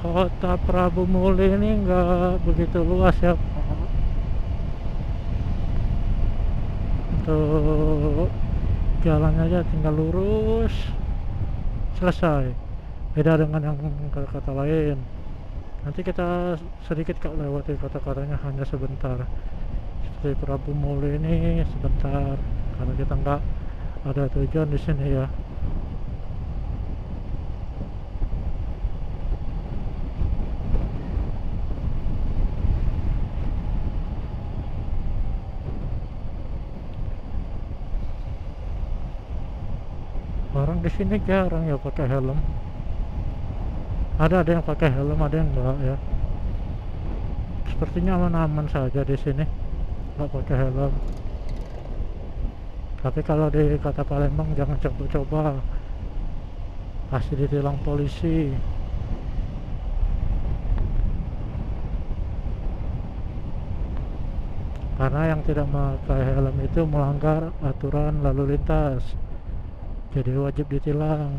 Kota Prabu Muli ini nggak begitu luas ya. Untuk jalannya aja tinggal lurus, selesai. Beda dengan yang kota-kota lain. Nanti kita sedikit kok lewati kota-kotanya hanya sebentar. Seperti Prabu Muli ini sebentar, karena kita nggak ada tujuan di sini ya. Orang di sini jarang ya pakai helm. Ada yang pakai helm, ada yang enggak ya. Sepertinya aman-aman saja di sini, nggak pakai helm. Tapi kalau di kota Palembang jangan coba-coba, pasti ditilang polisi. Karena yang tidak memakai helm itu melanggar aturan lalu lintas, jadi wajib ditilang.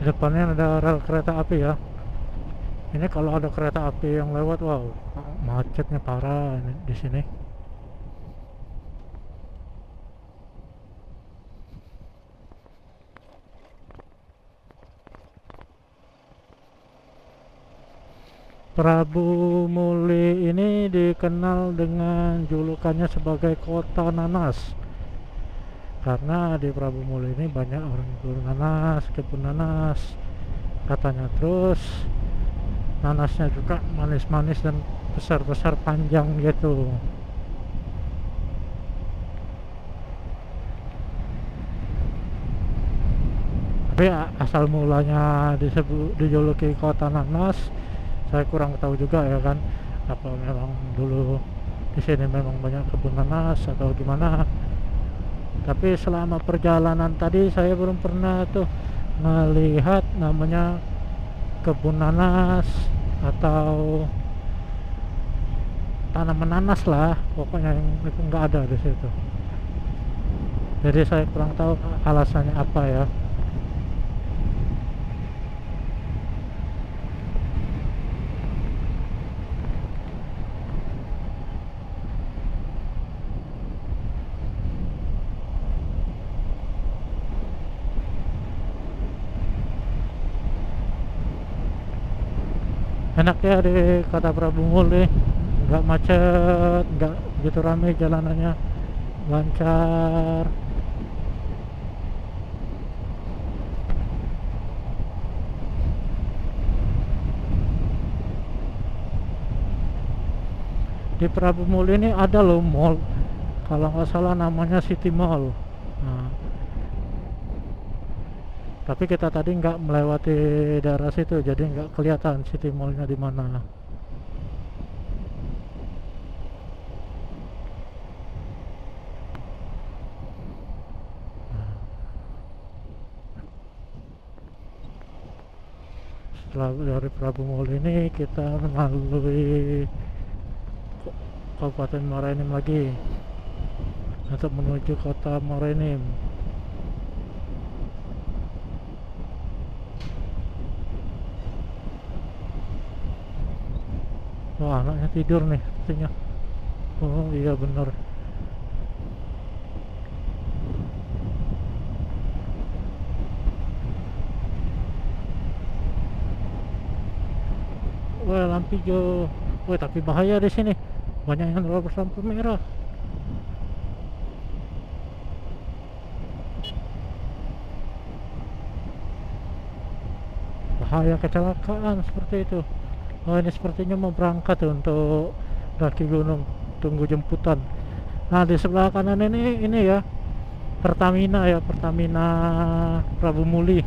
Di depannya ada rel kereta api ya. Ini kalau ada kereta api yang lewat, wow, macetnya parah ini di sini. Prabu Muli ini dikenal dengan julukannya sebagai kota nanas, karena di Prabu Muli ini banyak orang kebun nanas katanya. Terus nanasnya juga manis-manis dan besar-besar panjang gitu. Tapi asal mulanya dijuluki kota nanas saya kurang tahu juga ya kan. Apa memang dulu di sini memang banyak kebun nanas atau gimana. Tapi selama perjalanan tadi saya belum pernah tuh melihat namanya kebun nanas atau tanaman nanas lah, pokoknya yang itu nggak ada di situ. Jadi saya kurang tahu alasannya apa ya. Enak ya di kota Prabu Muli, nggak macet, nggak begitu ramai jalanannya, lancar. Di Prabu Muli ini ada loh mall, kalau nggak salah namanya City Mall. Nah, tapi kita tadi nggak melewati daerah situ, jadi nggak kelihatan City Mallnya di mana. Setelah dari Prabu Mall ini kita melalui Kabupaten Muara Enim lagi untuk menuju kota Muara Enim. Wah, anaknya tidur nih sepertinya. Oh iya bener. Wah, lampu hijau. Wah, tapi bahaya di sini. Banyak yang terobos lampu merah. Bahaya kecelakaan seperti itu. Oh, ini sepertinya mau berangkat tuh untuk daki gunung, tunggu jemputan. Nah, di sebelah kanan ini ya Pertamina ya, Pertamina Prabu Muli.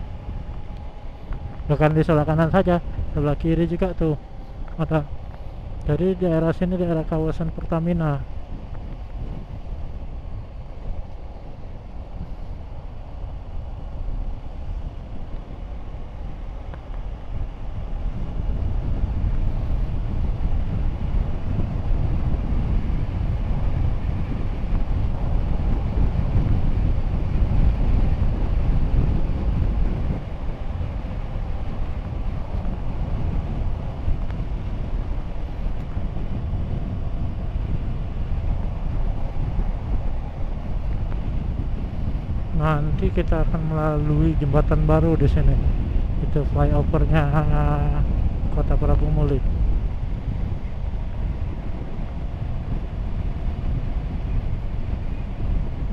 Bukan di sebelah kanan saja, sebelah kiri juga tuh ada. Jadi daerah sini daerah kawasan Pertamina. Nanti kita akan melalui jembatan baru di sini. Itu flyovernya Kota Prabu Muli.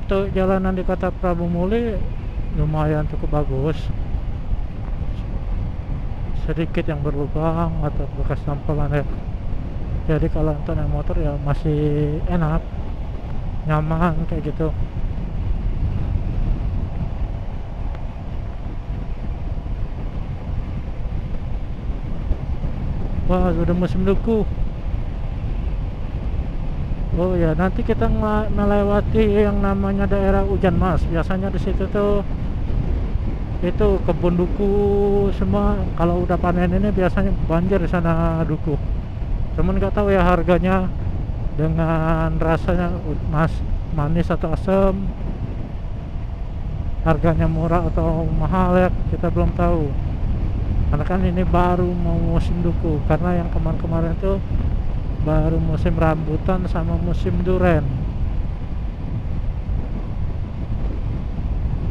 Untuk jalanan di Kota Prabu Muli lumayan cukup bagus. Sedikit yang berlubang atau bekas tampelan ya. Jadi kalau untuk naik motor ya masih enak, nyaman kayak gitu. Wah, udah musim duku. Oh ya, nanti kita melewati yang namanya daerah Hujan Mas. Biasanya di situ tuh itu kebun duku semua. Kalau udah panen ini biasanya banjir di sana duku. Cuman nggak tahu ya harganya dengan rasanya manis atau asam. Harganya murah atau mahal ya kita belum tahu. Karena kan ini baru mau musim duku, karena yang kemarin-kemarin itu baru musim rambutan sama musim duren.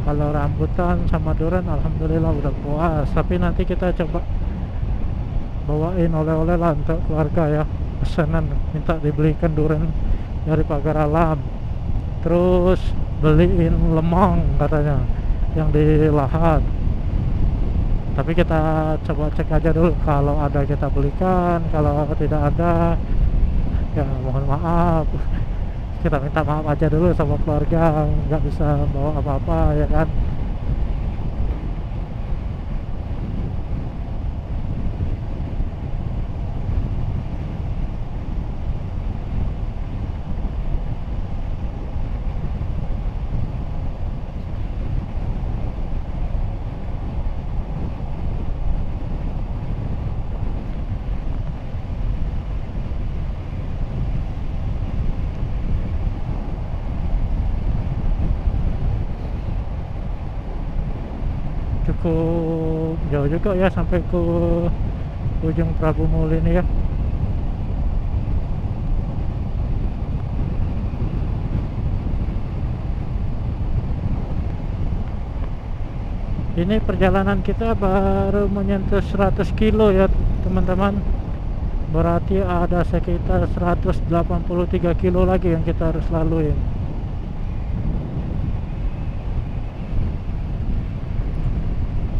Kalau rambutan sama duren alhamdulillah udah puas, tapi nanti kita coba bawain oleh-oleh lah untuk keluarga ya, pesanan minta dibelikan duren dari Pagar Alam, terus beliin lemang katanya yang di Lahat. Tapi kita coba cek aja dulu, kalau ada kita belikan, kalau tidak ada ya mohon maaf, kita minta maaf aja dulu sama keluarga, nggak bisa bawa apa-apa ya kan. Cukup jauh juga ya sampai ke ujung Prabu Muli ini ya. Ini perjalanan kita baru menyentuh 100 kilo ya teman-teman. berarti ada sekitar 183 kilo lagi yang kita harus lalui.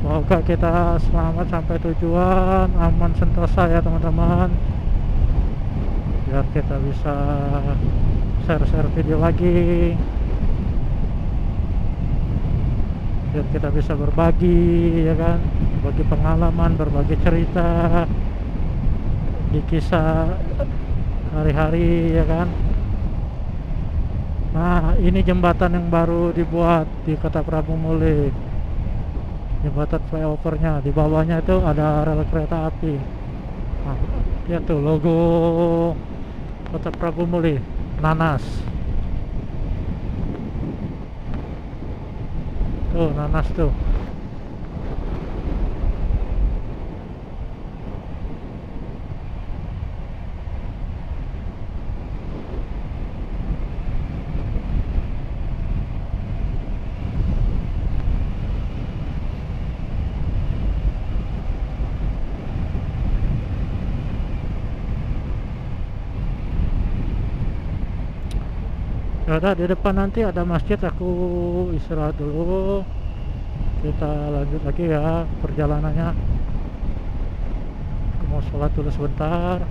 Semoga kita selamat sampai tujuan, aman sentosa ya teman-teman, biar kita bisa share-share video lagi, biar kita bisa berbagi, ya kan, berbagi pengalaman, berbagi cerita di kisah hari-hari, ya kan. Nah, ini jembatan yang baru dibuat di Kota Prabu Muli, jembatan flyovernya. Di bawahnya itu ada rel kereta api. Nah, lihat tuh logo Kota Prabu Muli, nanas. Tuh nanas tuh. Yaudah, di depan nanti ada masjid, aku istirahat dulu. Kita lanjut lagi ya perjalanannya. Aku mau sholat dulu sebentar.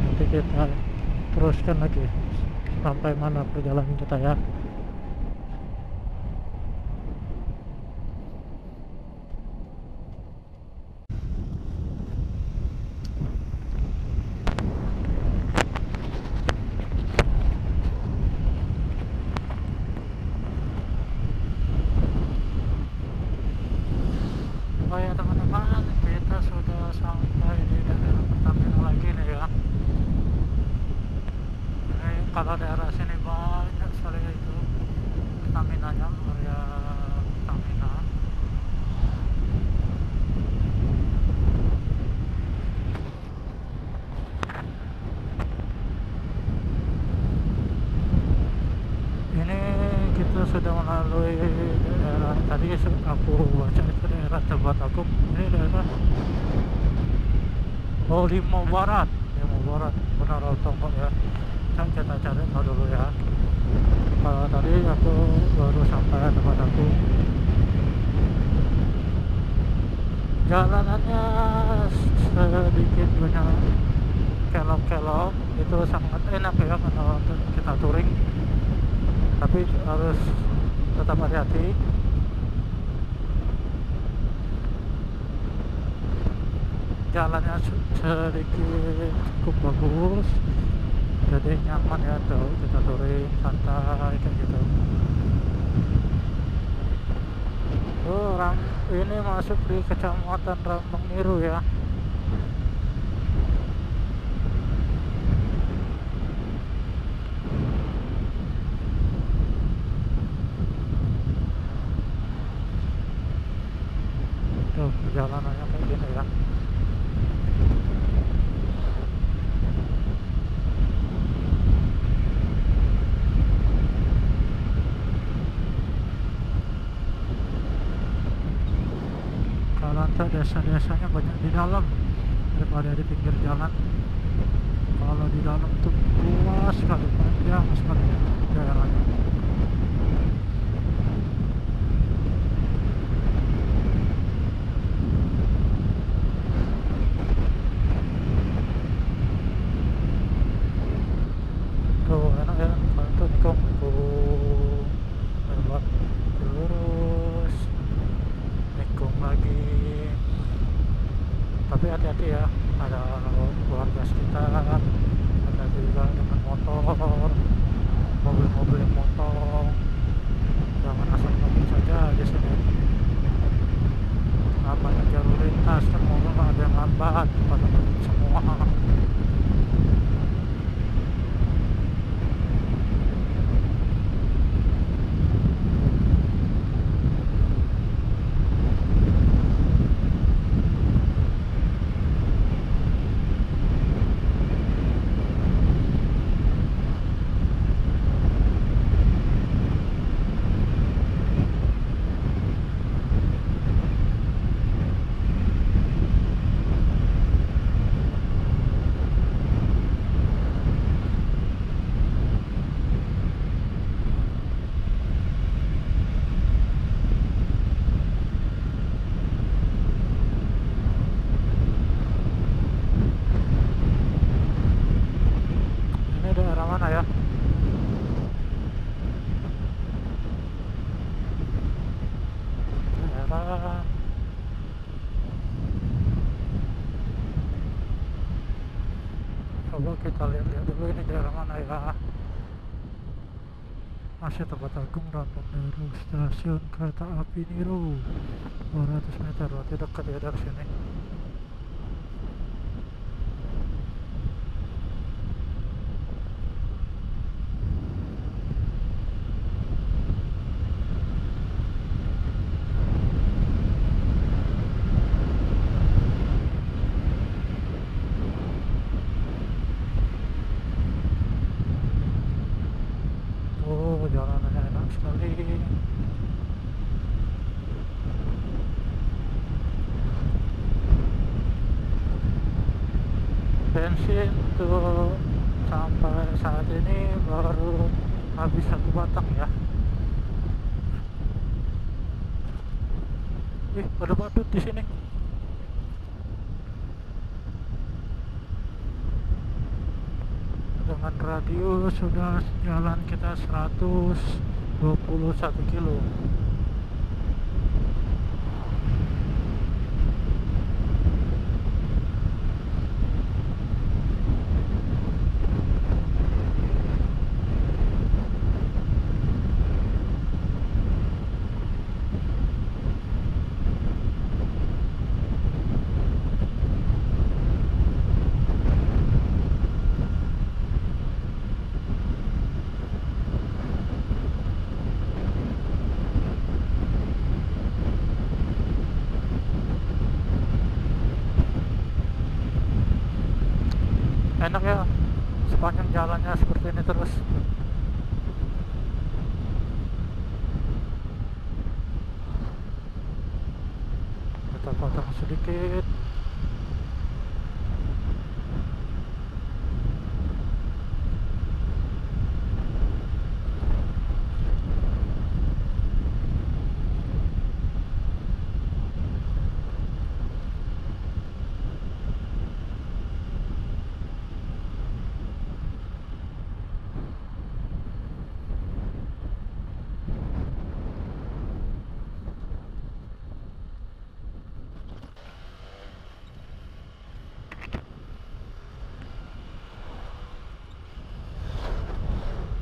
Nanti kita teruskan lagi sampai mana perjalanan kita ya. Oh ya teman-teman, kita sudah sampai di daerah Pertamina lagi nih ya. Ini kalau daerah sini banyak sekali itu Pertaminanya, area Pertamina. Ini kita sudah melalui daerah tadi aku baca itu daerah tempat aku. Ini daerah Limo Barat, Limo Barat, benar Tombol ya. Kita cari tahu dulu ya. Kalau tadi aku baru sampai tempat aku. Jalanannya sedikit banyak kelok-kelok, itu sangat enak ya kalau kita touring, tapi harus tetap hati-hati. Jalannya sedikit cukup bagus, jadi nyaman ya tuh kita touring santai kayak gitu. Ini masuk di Kecamatan Rambang Miru ya. Tuh perjalanannya kayak gini ya. Kalau desa-desanya banyak di dalam daripada di pinggir jalan. Kalau di dalam tuh luas sekali, panjang sekali daerahnya. Tuh enak ya, kalau tuh nikung lewat lurus, nikung lagi. Tapi hati-hati ya, ada warga sekitar, ada juga dengan motor, mobil-mobil yang motong. Jangan asal ngebut saja di sini. Banyak jalur lintas, kan mobil ada yang lambat, pada ngebut semua. coba kita lihat-lihat dulu ini daerah mana ya. Masih Tempat Agung Rambang Nero, stasiun kereta api Niro, 200 meter, berarti dekat ya dari sini. Oh, jalanannya enak sekali. Bensin tuh sampai saat ini baru habis 1 batang ya. Ih, ada badut di sini. Dengan radius sudah jalan kita 121 kilo. Enak ya sepanjang jalannya seperti ini terus. Kita potong sedikit.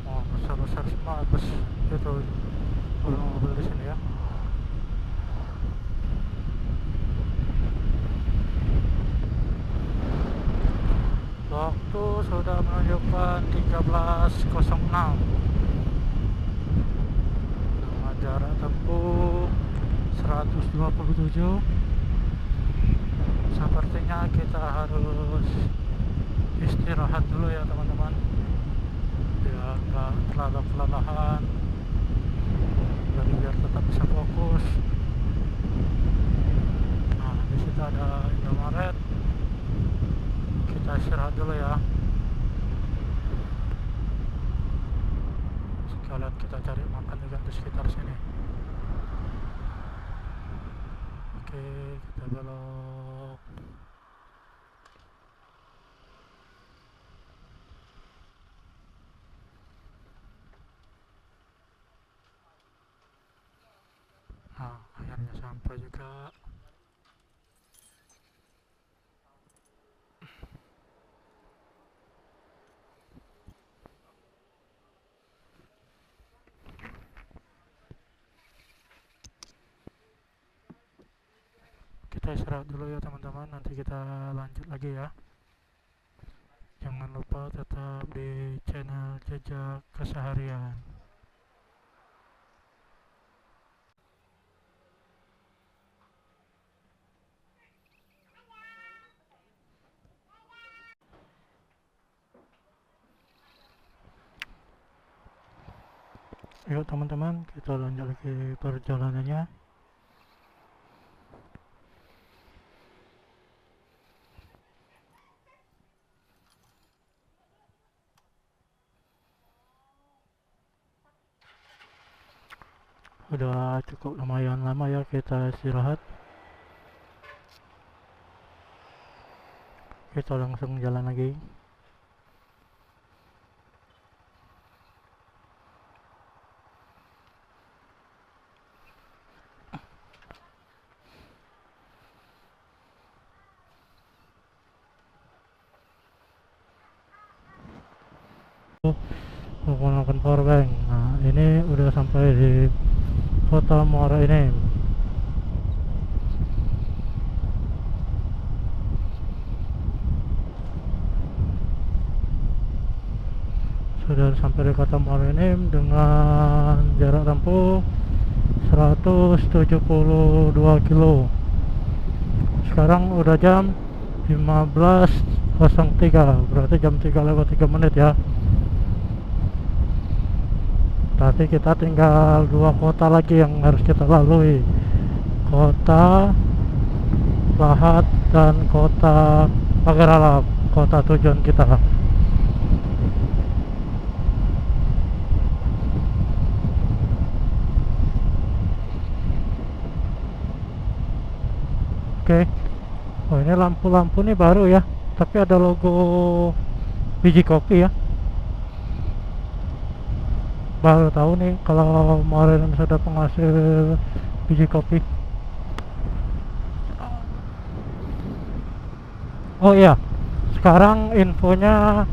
Oh, besar-besar semua bus itu mobil di sini ya. Waktu sudah menunjukkan 13.06 dengan jarak tempuh 127. Sepertinya kita harus istirahat dulu ya teman-teman, biar nggak terlalu kelelahan, jadi biar tetap bisa fokus. Nah, di situ ada Indomaret, kita istirahat dulu ya, sekalian kita cari makan juga di sekitar sini. Oke, kita belok. Nah, akhirnya sampai juga. Kita istirahat dulu ya teman-teman, nanti kita lanjut lagi ya. Jangan lupa tetap di channel Jejak Keseharian. Yuk teman-teman, kita lanjut lagi perjalanannya. Udah cukup lumayan lama ya kita istirahat. Kita langsung jalan lagi. menggunakan powerbank. Nah, ini udah sampai di kota Muara Enim. Sudah sampai di kota Muara Enim dengan jarak tempuh 172 kilo. Sekarang udah jam 15.03, berarti jam 3 lewat 3 menit ya. Berarti kita tinggal 2 kota lagi yang harus kita lalui, kota Lahat dan kota Pagar Alam, kota tujuan kita. Oke. Oh, ini lampu-lampu nih baru ya, tapi ada logo biji kopi ya. Baru tahu nih kalau kemarin sudah penghasil biji kopi. Oh iya, sekarang infonya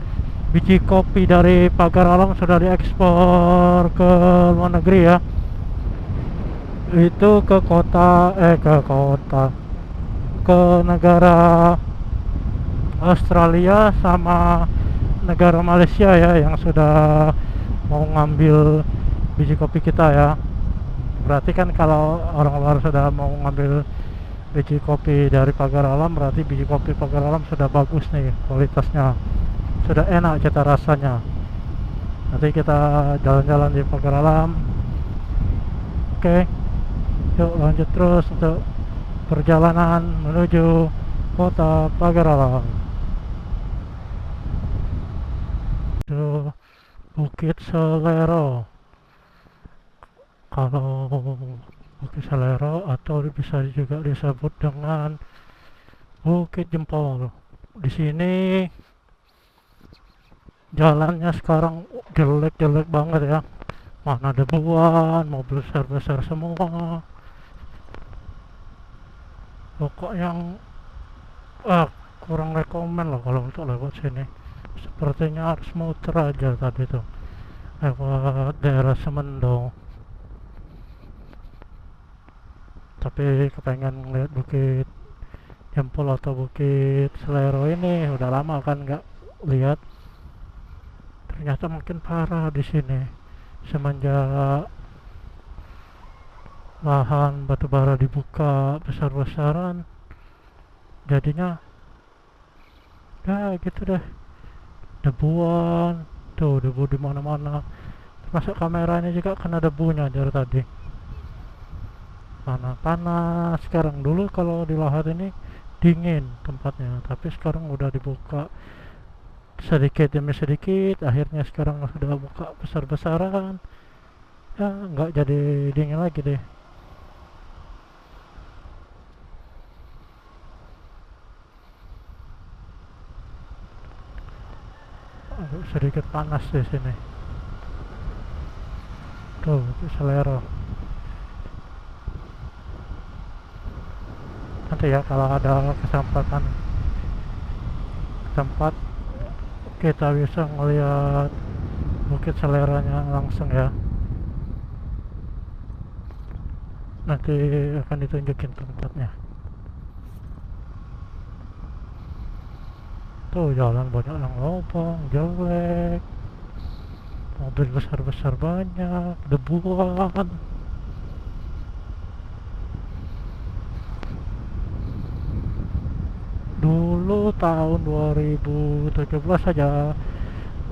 biji kopi dari Pagar Alam sudah diekspor ke luar negeri ya. Itu ke ke negara Australia sama negara Malaysia ya, yang sudah mau ngambil biji kopi kita ya. Berarti kan kalau orang luar sudah mau ngambil biji kopi dari Pagar Alam, berarti biji kopi Pagar Alam sudah bagus nih kualitasnya, sudah enak cita rasanya. Nanti kita jalan-jalan di Pagar Alam. Oke, yuk lanjut terus untuk perjalanan menuju kota Pagar Alam. Itu Bukit Selero. Kalau Bukit Selero atau bisa juga disebut dengan Bukit Jempol. Di sini jalannya sekarang jelek-jelek banget ya. Mana debuan, mobil besar-besar semua. Pokoknya kurang rekomen loh kalau untuk lewat sini. Sepertinya harus muter aja tadi tuh, lewat daerah Semendo. Tapi kepengen lihat Bukit Jempol atau Bukit Selero ini, udah lama kan nggak lihat. Ternyata makin parah di sini semenjak lahan batubara dibuka besar-besaran, jadinya ya gitu deh, debuan tuh, debu di mana-mana, termasuk kameranya juga kena debunya dari tadi. Panas sekarang. Dulu kalau di Lahat ini dingin tempatnya, tapi sekarang udah dibuka sedikit demi sedikit, akhirnya sekarang sudah buka besar-besaran ya, nggak jadi dingin lagi deh. Sedikit panas di sini tuh, itu Selero. Nanti ya kalau ada kesempatan tempat kita bisa ngeliat Bukit Seleranya langsung ya, nanti akan ditunjukin tempatnya. Tuh jalan banyak yang lubang, jelek, mobil besar-besar banyak, debuan. Dulu tahun 2017 saja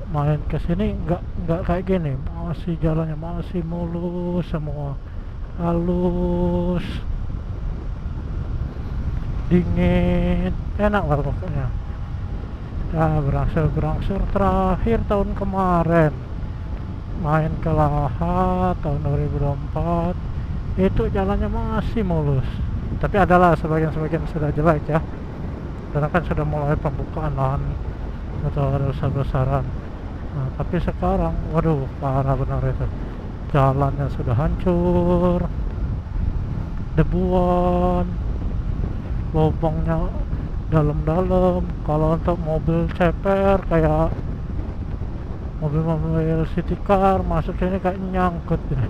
main ke sini nggak kayak gini, masih jalannya masih mulus semua, halus, dingin, enak lah pokoknya. Ya berangsur terakhir tahun kemarin main ke Lahat tahun 2024, itu jalannya masih mulus, tapi adalah sebagian sudah jelek ya, karena kan sudah mulai pembukaan lahan atau ada besar-besaran. Nah, tapi sekarang waduh parah benar itu, jalannya sudah hancur, debuan, lubangnya dalam-dalam. Kalau untuk mobil ceper kayak mobil-mobil city car masuk sini kayak nyangkut ini.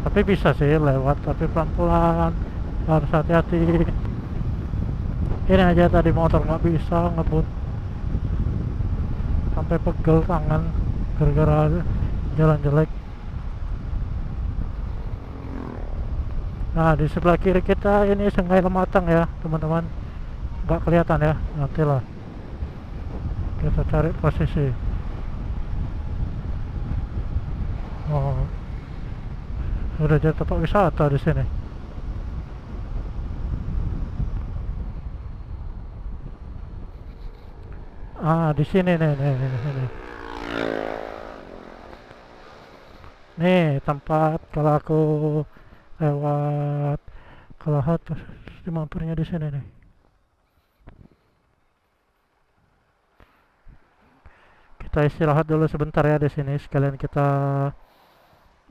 Tapi bisa sih lewat, tapi pelan-pelan, harus hati-hati. Ini aja tadi motor nggak bisa ngebut, sampai pegel tangan gara-gara jalan jelek. Nah, di sebelah kiri kita ini Sungai Lematang ya teman-teman, nggak kelihatan ya, nantilah kita cari posisi. Oh, udah jadi tempat wisata di sini. Ah, di sini nih. Nih tempat kalau aku lewat Kalahat di mampirnya di sini nih. Kita istirahat dulu sebentar ya di sini, sekalian kita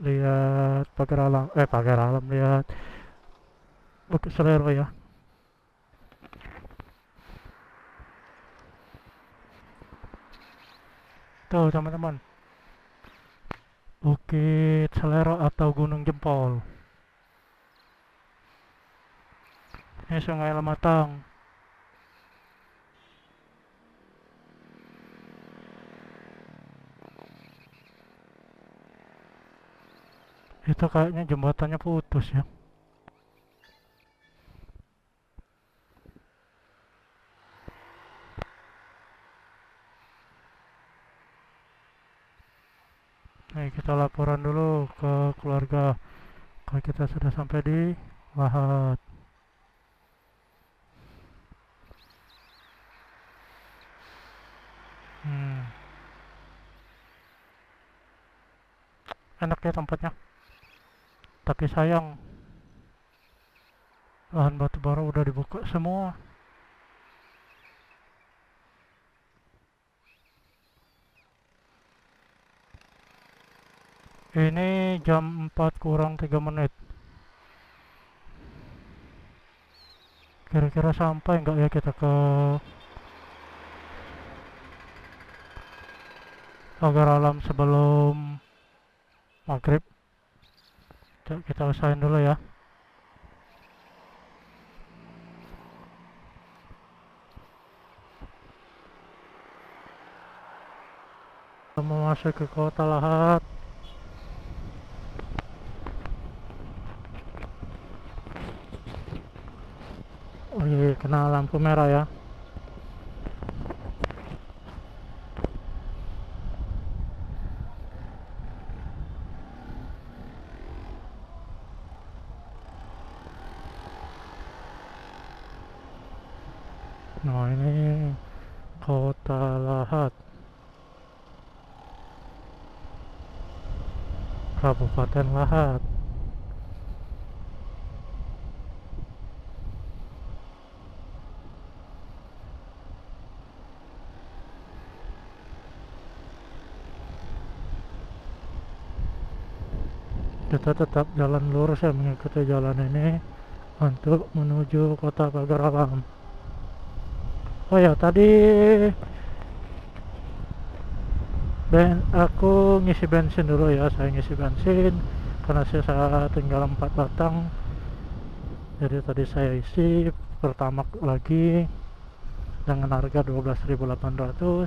lihat pagar alam, lihat Bukit Selero ya. Tuh teman-teman, Bukit Selero atau Gunung Jempol. Ini Sungai Lematang. Itu kayaknya jembatannya putus ya. Nih kita laporan dulu ke keluarga kalau kita sudah sampai di Lahat. Hmm, enak ya tempatnya. Tapi sayang, lahan batu bara udah dibuka semua. Ini jam 4 kurang 3 menit. Kira-kira sampai nggak ya kita ke pagar alam sebelum maghrib? Coba kita usahain dulu ya. Kita mau masuk ke kota Lahat. Oh iya, kena lampu merah ya. Nah ini kota Lahat, Kabupaten Lahat. Kita tetap jalan lurus ya, mengikuti jalan ini untuk menuju kota pagar alam. Oh ya, tadi aku ngisi bensin dulu ya, saya ngisi bensin karena saya tinggal 4 batang. Jadi tadi saya isi pertamax lagi dengan harga 12.800,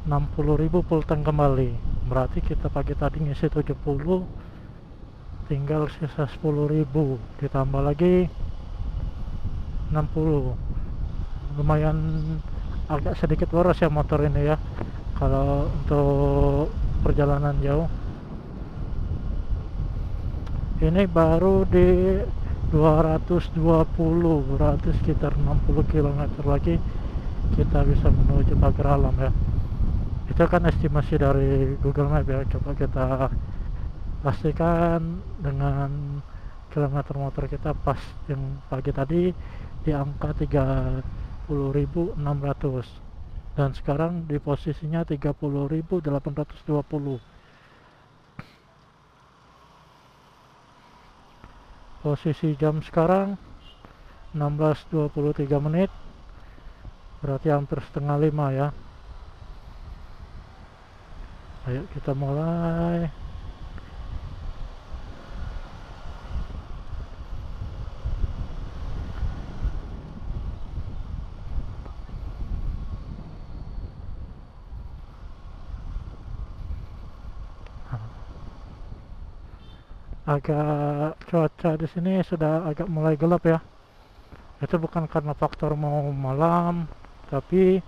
60.000 full tank kembali. Berarti kita pagi tadi ngisi 70, tinggal sisa 10.000, ditambah lagi 60. Lumayan agak sedikit boros ya motor ini ya kalau untuk perjalanan jauh. Ini baru di 220, berarti sekitar 60 km lagi kita bisa menuju pagar alam ya. Itu kan estimasi dari Google Map ya, coba kita pastikan dengan kilometer motor kita pas yang pagi tadi di angka 30.600 dan sekarang di posisinya 30.820. Posisi jam sekarang 16.23 menit, berarti hampir setengah 5 ya. Ayo kita mulai. Agak cuaca di sini sudah agak mulai gelap ya. Itu bukan karena faktor mau malam, tapi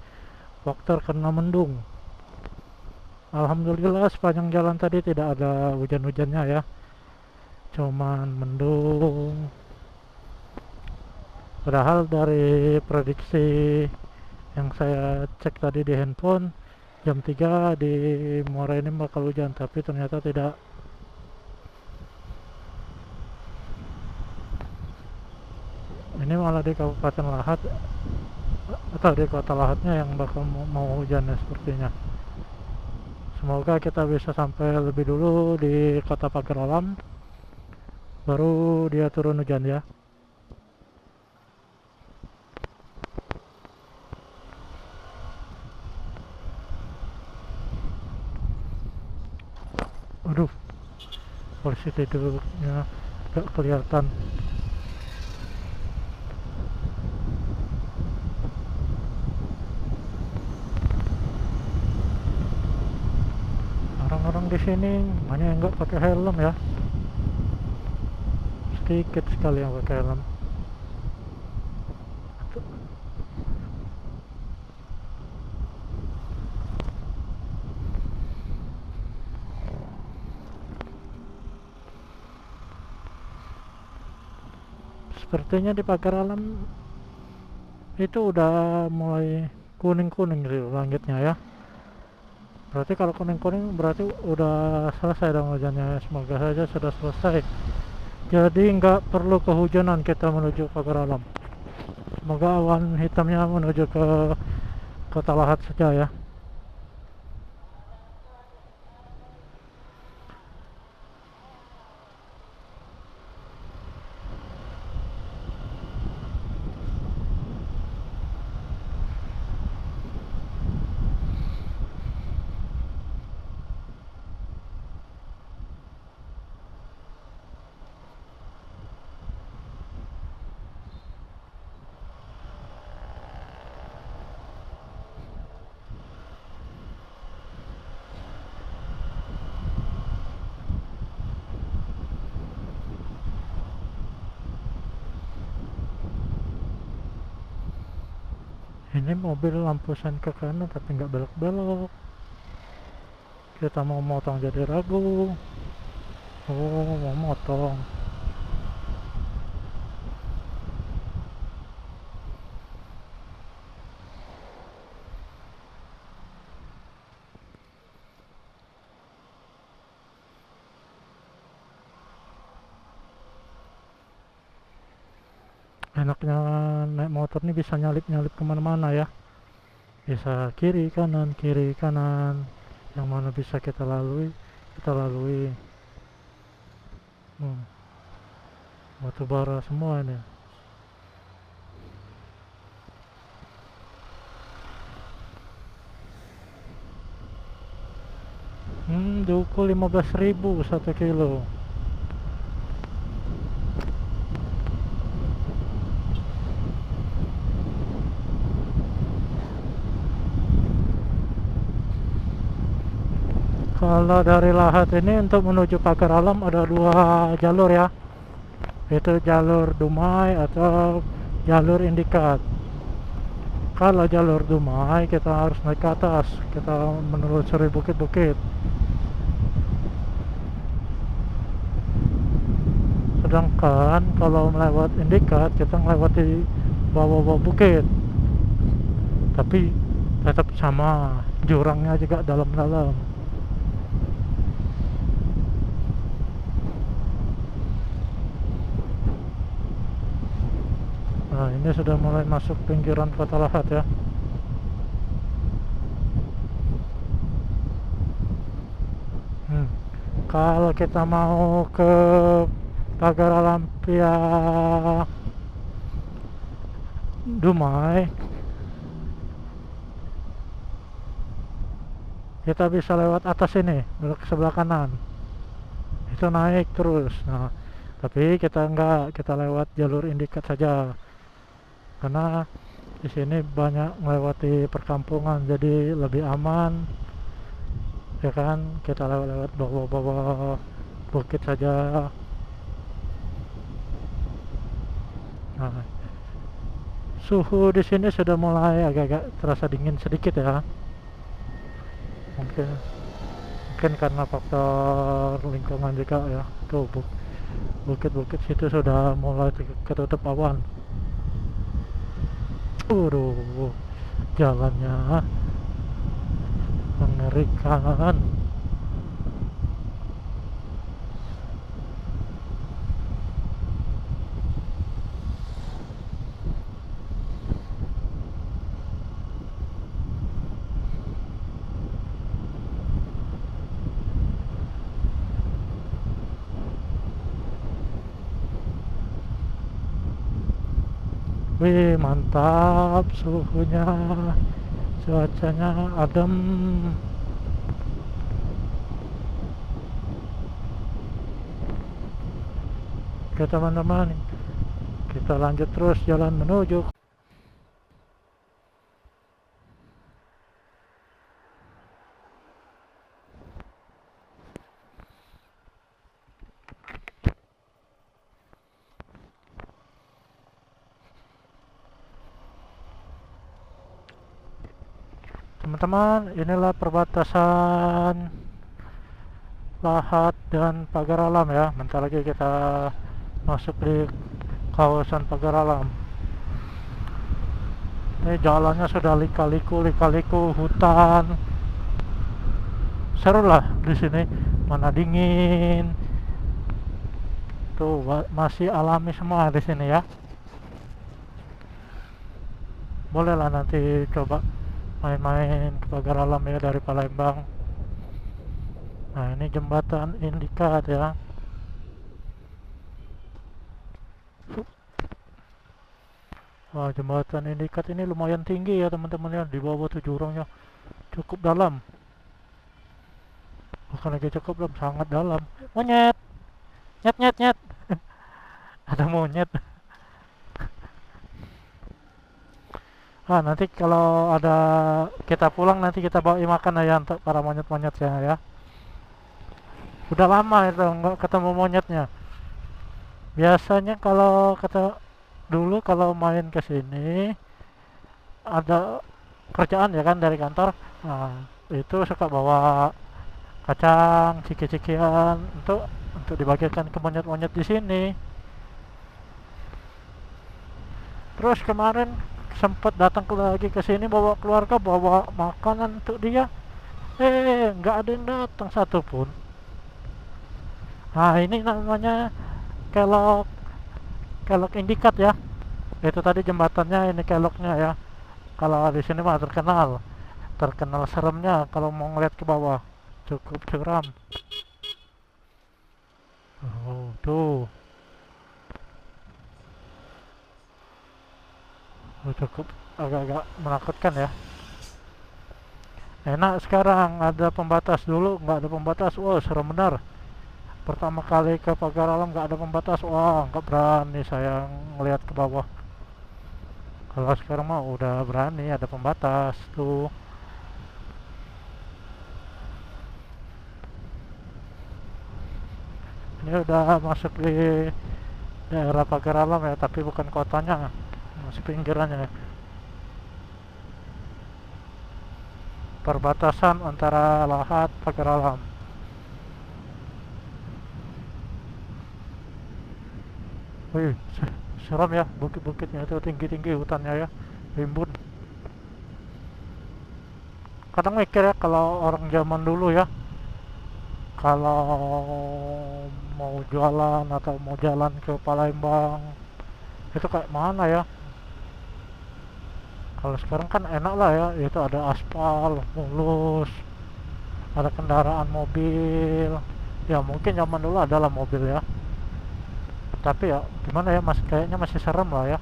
faktor karena mendung. Alhamdulillah sepanjang jalan tadi tidak ada hujan-hujannya ya, cuman mendung. Padahal dari prediksi yang saya cek tadi di handphone, jam 3 di Muara ini bakal hujan, tapi ternyata tidak. Ini malah di Kabupaten Lahat atau di kota Lahatnya yang bakal mau hujan ya sepertinya. Semoga kita bisa sampai lebih dulu di kota Pagar Alam, baru dia turun hujan ya. Aduh, polisi tidurnya gak kelihatan. Orang-orang di sini banyak yang nggak pakai helm ya, sedikit sekali yang pakai helm. Sepertinya di Pagar Alam itu udah mulai kuning-kuning gitu langitnya ya. Berarti kalau kuning-kuning berarti udah selesai dong hujannya. Semoga saja sudah selesai. Jadi nggak perlu kehujanan kita menuju Pagar Alam. Semoga awan hitamnya menuju ke Kota Lahat saja ya. Ini mobil lampu sen ke kanan tapi nggak belok-belok. Kita mau motong jadi ragu. Oh, mau motong. Enaknya naik motor nih bisa nyalip-nyalip kemana-mana ya. Bisa kiri kanan, yang mana bisa kita lalui, kita lalui. Hmm, batu bara semua ini. Diukur 15.000 1 kilo. Kalau dari Lahat ini untuk menuju Pagar Alam ada 2 jalur ya, yaitu jalur Dumai atau jalur Indikat. Kalau jalur Dumai kita harus naik ke atas, kita menelusuri bukit-bukit. Sedangkan kalau melewat Indikat kita melewati bawah-bawah bukit, tapi tetap sama, jurangnya juga dalam-dalam. Nah, ini sudah mulai masuk pinggiran Kota Lahat ya. Hmm. Kalau kita mau ke Pagar Alam via Dumai, kita bisa lewat atas ini, belok ke sebelah kanan, itu naik terus. Nah, tapi kita enggak, kita lewat jalur indikat saja karena di sini banyak melewati perkampungan, jadi lebih aman, ya kan. Kita lewat-lewat bawah-bawah bukit saja. Nah, suhu di sini sudah mulai agak-agak terasa dingin sedikit ya. Mungkin mungkin karena faktor lingkungan juga ya. Tuh bukit-bukit situ sudah mulai ketutup awan. Waduh, jalannya mengerikan. Wih, mantap suhunya, cuacanya adem. Oke teman-teman, kita lanjut terus jalan menuju. Teman-teman, inilah perbatasan Lahat dan Pagar Alam ya. Bentar lagi kita masuk di kawasan Pagar Alam. Ini jalannya sudah lika-liku hutan. Seru lah di sini, mana dingin. Tuh masih alami semua di sini ya. Boleh lah nanti coba main-main ke Pagar Alam ya dari Palembang. Nah, ini jembatan Indikat ya. Wah, jembatan Indikat ini lumayan tinggi ya teman-teman ya, di bawah 7 orangnya. Cukup dalam. Bukan lagi cukup dalam, sangat dalam. Monyet. Nyet nyet nyet. Ada monyet. Nanti kalau ada kita pulang nanti kita bawa makan ya untuk para monyet-monyet ya. Udah lama itu nggak ketemu monyetnya. Biasanya kalau kata dulu kalau main ke sini ada kerjaan ya kan dari kantor. Nah, itu suka bawa kacang, ciki-cikian untuk dibagikan ke monyet-monyet di sini. Terus kemarin sempat datang lagi ke sini bawa keluarga, bawa makanan untuk dia. Nggak ada yang datang satupun. Nah, ini namanya kelok indikat ya. Itu tadi jembatannya, ini keloknya ya. Kalau di sini mah terkenal seremnya kalau mau ngeliat ke bawah, cukup curam. Oh, tuh. Cukup agak-agak menakutkan ya. Enak sekarang ada pembatas, dulu nggak ada pembatas. Wah, serem benar. Pertama kali ke Pagar Alam nggak ada pembatas, wah nggak berani saya ngelihat ke bawah. Kalau sekarang mah udah berani, ada pembatas tuh. Ini udah masuk di daerah Pagar Alam ya, tapi bukan kotanya, masih pinggirannya. Perbatasan antara Lahat Pagar Alam. Wih, seram ya, bukit-bukitnya itu tinggi-tinggi, hutannya ya, rimbun. Kadang mikir ya kalau orang zaman dulu ya, kalau mau jualan atau mau jalan ke Palembang itu kayak mana ya. Kalau sekarang kan enak lah ya, itu ada aspal mulus, ada kendaraan mobil ya. Mungkin zaman dulu adalah mobil ya, tapi ya gimana ya, kayaknya masih serem lah ya.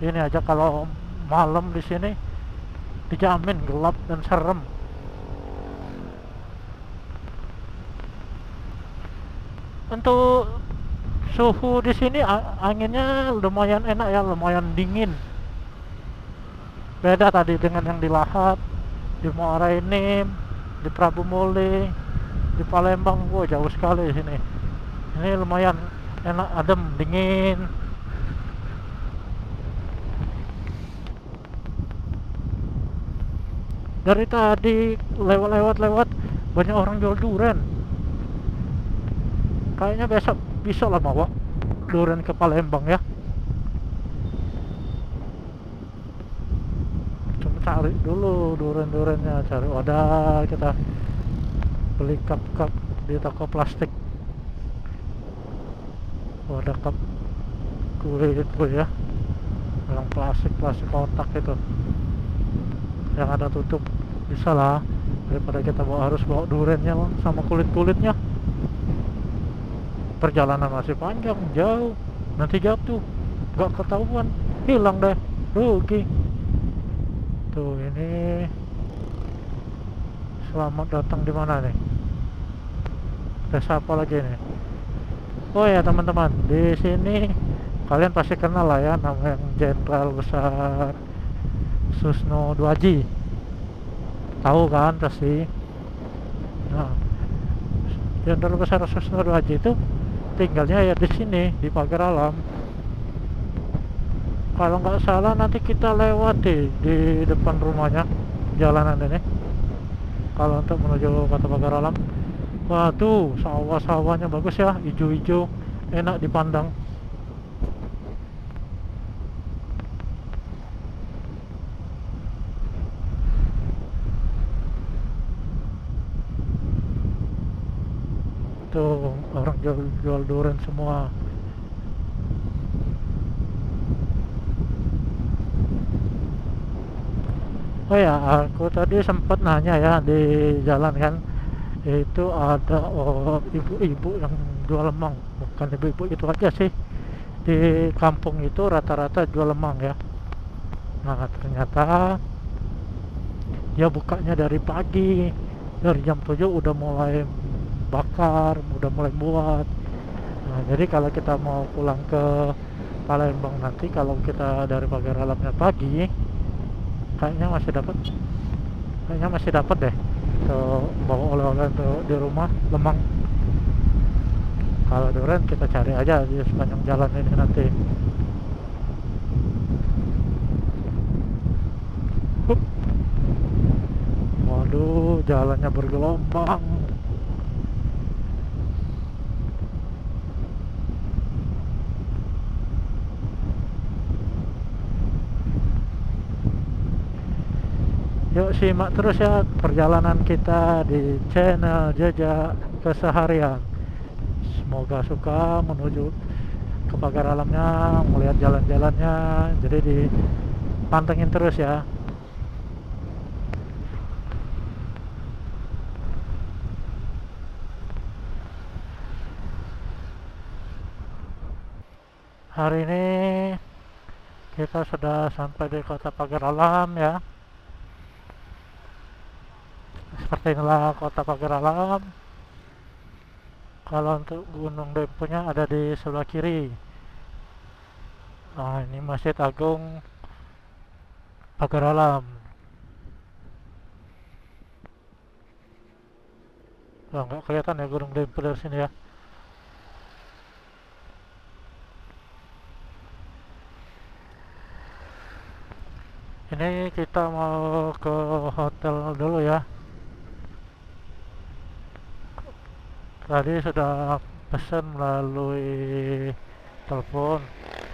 Ini aja kalau malam di sini dijamin gelap dan serem. Untuk suhu di sini anginnya lumayan enak ya, lumayan dingin. Beda tadi dengan yang di Lahat, di Muara Enim, di Prabu Muli, di Palembang. Wah, jauh sekali di sini. Ini lumayan enak, adem, dingin. Dari tadi lewat banyak orang jual durian. Kayaknya besok bisa lah bawa durian ke Palembang ya. Cuma cari dulu durian-duriannya, cari wadah, kita beli cup-cup di toko plastik, wadah cup kue itu ya, yang plastik kotak itu yang ada tutup. Bisa lah, daripada kita harus bawa duriannya sama kulit-kulitnya. Perjalanan masih panjang, jauh, nanti jatuh gak ketahuan, hilang deh, rugi. Tuh, ini selamat datang di mana nih, desa apa lagi nih? Oh ya teman-teman, di sini kalian pasti kenal lah ya nama yang Jenderal Besar Susno Duaji, tahu kan pasti. Nah, Jenderal Besar Susno Duaji itu tinggalnya ya di sini, di Pagar Alam. Kalau nggak salah nanti kita lewat di depan rumahnya, jalanan ini kalau untuk menuju kota Pagar Alam. Waduh, sawah-sawahnya bagus ya, hijau-hijau, enak dipandang. Tuh, orang jual durian semua. Oh ya, aku tadi sempat nanya ya di jalan kan, itu ada ibu-ibu yang jual lemang. Bukan ibu-ibu itu aja sih, di kampung itu rata-rata jual lemang ya. Nah, ternyata dia bukanya dari pagi, dari jam 7 udah mulai bakar, udah mulai buat. Nah, jadi kalau kita mau pulang ke Palembang nanti, kalau kita dari Pagar Alamnya pagi, kayaknya masih dapat, deh untuk bawa oleh-oleh untuk di rumah, lemang. Kalau durian kita cari aja di sepanjang jalan ini nanti. Hup. Waduh, jalannya bergelombang. Yuk simak terus ya perjalanan kita di channel Jejak Keseharian. Semoga suka menuju ke Pagar Alamnya, melihat jalan-jalannya. Jadi dipantengin terus ya. Hari ini kita sudah sampai di kota Pagar Alam ya. Seperti inilah kota Pagar Alam. Kalau untuk Gunung Demponya ada di sebelah kiri. Nah, ini Masjid Agung Pagar Alam. Wah, nggak kelihatan ya Gunung Dempo dari sini ya. Ini kita mau ke hotel dulu ya. Tadi sudah pesan melalui telepon,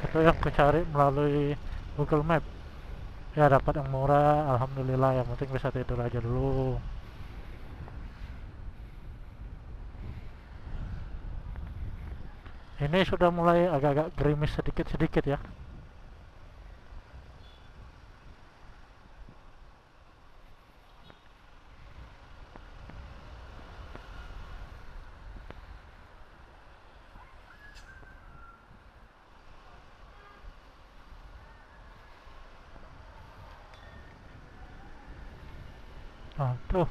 itu yang aku cari melalui Google Map. Ya dapat yang murah, alhamdulillah. Yang penting bisa tidur aja dulu. Ini sudah mulai agak-agak gerimis sedikit-sedikit ya. Nah, tuh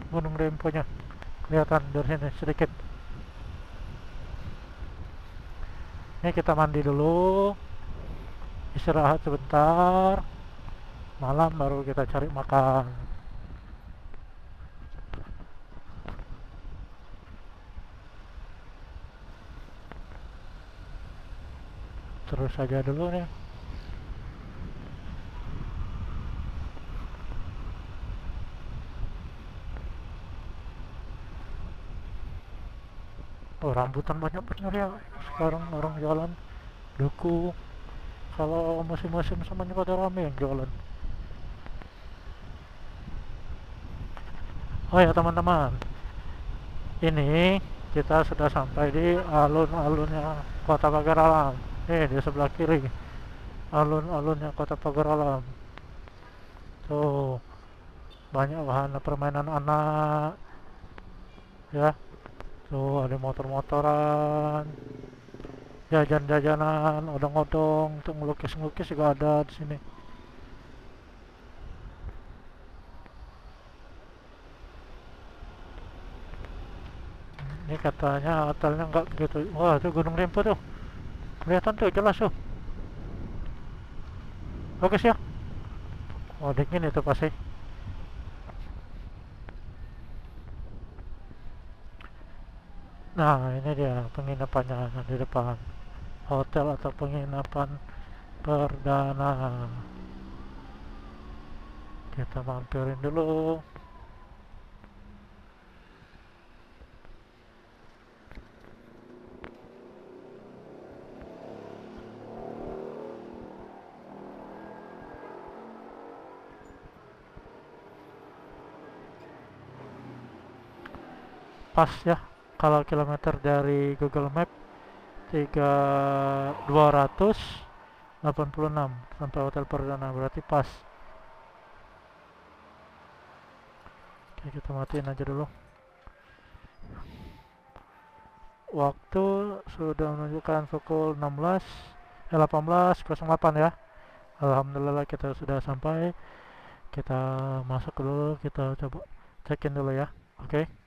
Gunung Demponya kelihatan dari sini sedikit. Ini kita mandi dulu, istirahat sebentar, malam baru kita cari makan. Terus saja dulu nih. Oh, rambutan banyak bener ya sekarang orang jalan. Duku, kalau musim-musim semuanya pada rame yang jualan. Oh ya teman-teman, ini kita sudah sampai di alun-alunnya Kota Pagar Alam. Di sebelah kiri, alun-alunnya Kota Pagar Alam. Tuh, banyak wahana permainan anak, ya. Tuh, ada motor-motoran, jajan-jajanan, odong-odong, untuk ngelukis-ngelukis juga ada di sini. Ini katanya hotelnya nggak begitu. Wah, itu Gunung Rimpu tuh. Kelihatan tuh jelas tuh. Bagus ya. Oh, dingin itu pasti. Nah, ini dia penginapannya di depan. Hotel atau penginapan perdana. Kita mampirin dulu. Pas ya, kalau kilometer dari Google Map 286 sampai hotel perdana, berarti pas. Oke, kita matiin aja dulu. Waktu sudah menunjukkan pukul 18.08 ya. Alhamdulillah kita sudah sampai. Kita masuk dulu, kita coba check in dulu ya. Oke.